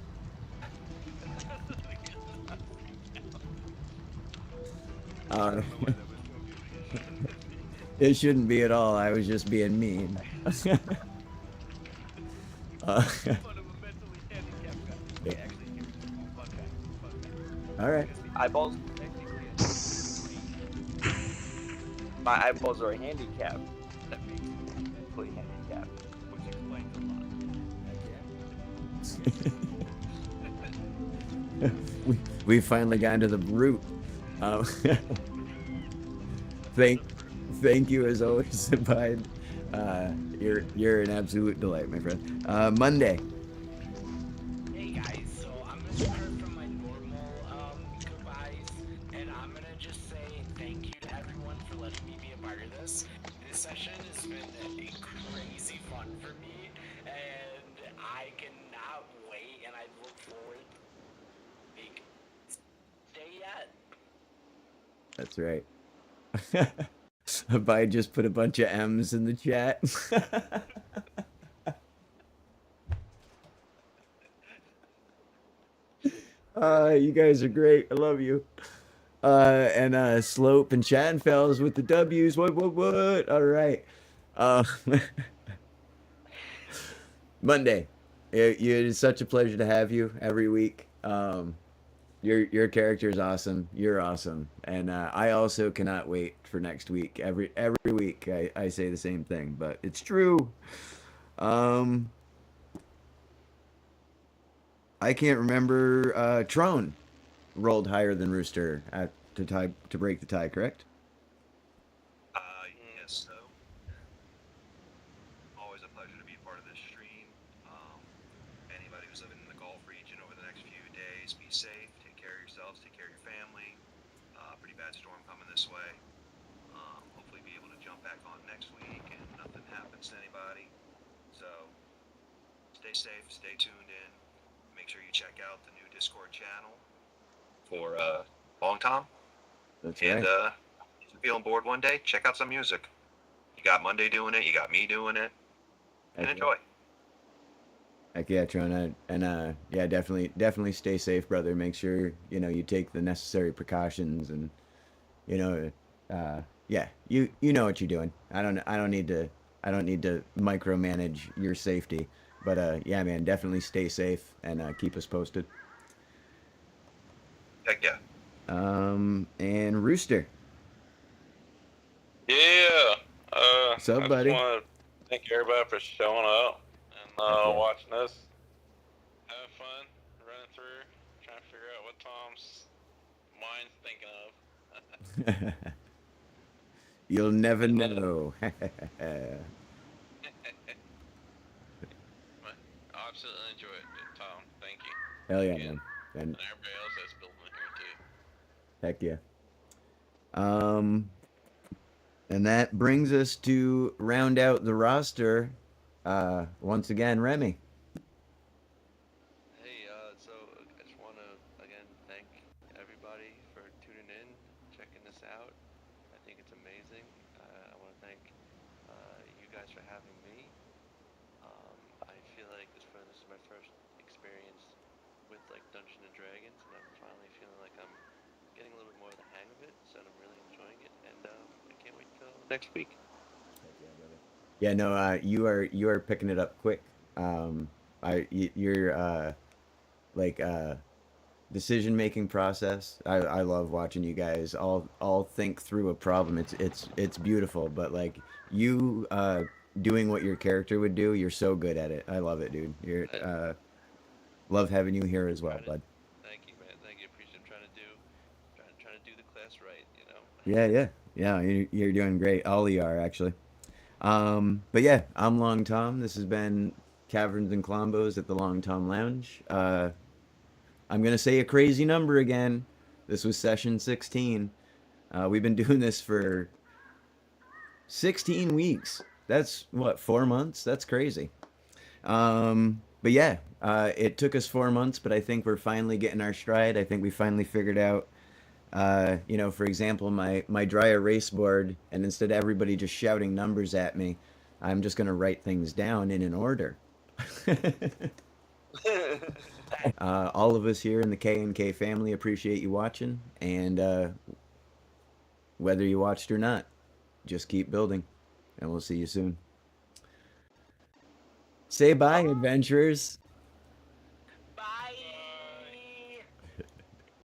It shouldn't be at all. I was just being mean. All right. Eyeballs. My eyeballs are handicapped. That makes me mentally handicapped, which explains a lot. we finally gotten to the root. Um, thank you as always, Abide. You're an absolute delight, my friend. Monday. Hey guys, so I'm gonna start from my normal goodbyes, and I'm gonna just say thank you to everyone for letting me be a part of this. This session has been crazy fun for me, and I cannot wait, and I look forward to big day yet. That's right. Abide just put a bunch of M's in the chat. You guys are great. I love you. And Slope and Shattenfells with the W's. What? All right. Monday. It is such a pleasure to have you every week. Your character is awesome. You're awesome, and I also cannot wait for next week. Every week I say the same thing, but it's true. I can't remember. Trone rolled higher than Rooster to break the tie. Correct? Yes, so. Always a pleasure to be a part of this stream. Anybody who's living in the Gulf region over the next few days, be safe, take care of yourselves, take care of your family. Pretty bad storm coming this way. Hopefully be able to jump back on next week and nothing happens to anybody. So, stay safe, stay tuned in. Make sure you check out the new Discord channel for Long Tom. That's And right. if you're feeling bored one day, check out some music. You got Monday doing it, you got me doing it, and Heck enjoy. Heck yeah, Tron. And yeah, definitely stay safe, brother. Make sure you take the necessary precautions, and yeah, you know what you're doing. I don't need to micromanage your safety, but yeah, man, definitely stay safe and keep us posted. Heck yeah. And Rooster. Yeah. What's up, I just buddy? want to thank everybody for showing up and Heck yeah. watching us. Have fun running through, trying to figure out what Tom's mind's thinking of. You'll never know. But I absolutely enjoy it, Tom. Thank you. Hell yeah, Again. man. And And everybody else that's building in here too. heck yeah. And that brings us to round out the roster. Once again, Remy. Hey, so I just want to again thank everybody for tuning in, checking this out. I think it's amazing. I want to thank you guys for having me. I feel like this is my first experience with like Dungeons and Dragons, and I'm finally feeling like I'm getting a little bit more of the hang of it, so I'm really enjoying it, and I can't wait till next week. Yeah, no, you are picking it up quick. Your like decision making process. I love watching you guys all think through a problem. It's beautiful, but like you doing what your character would do, you're so good at it. I love it, dude. You're love having you here as well, bud. Thank you, man. Thank you. Appreciate trying to do the class right. Yeah. You're doing great. All of you are actually. But yeah, I'm Long Tom. This has been Kaverns and Klombos at the Long Tom Lounge. I'm gonna say a crazy number again. This was session 16. We've been doing this for 16 weeks. That's what, 4 months? That's crazy. But yeah, it took us 4 months, but I think we're finally getting our stride. I think we finally figured out, for example, my dry erase board, and instead of everybody just shouting numbers at me, I'm just gonna write things down in an order. All of us here in the K&K family appreciate you watching, and whether you watched or not, just keep building, and we'll see you soon. Say bye, adventurers. Bye.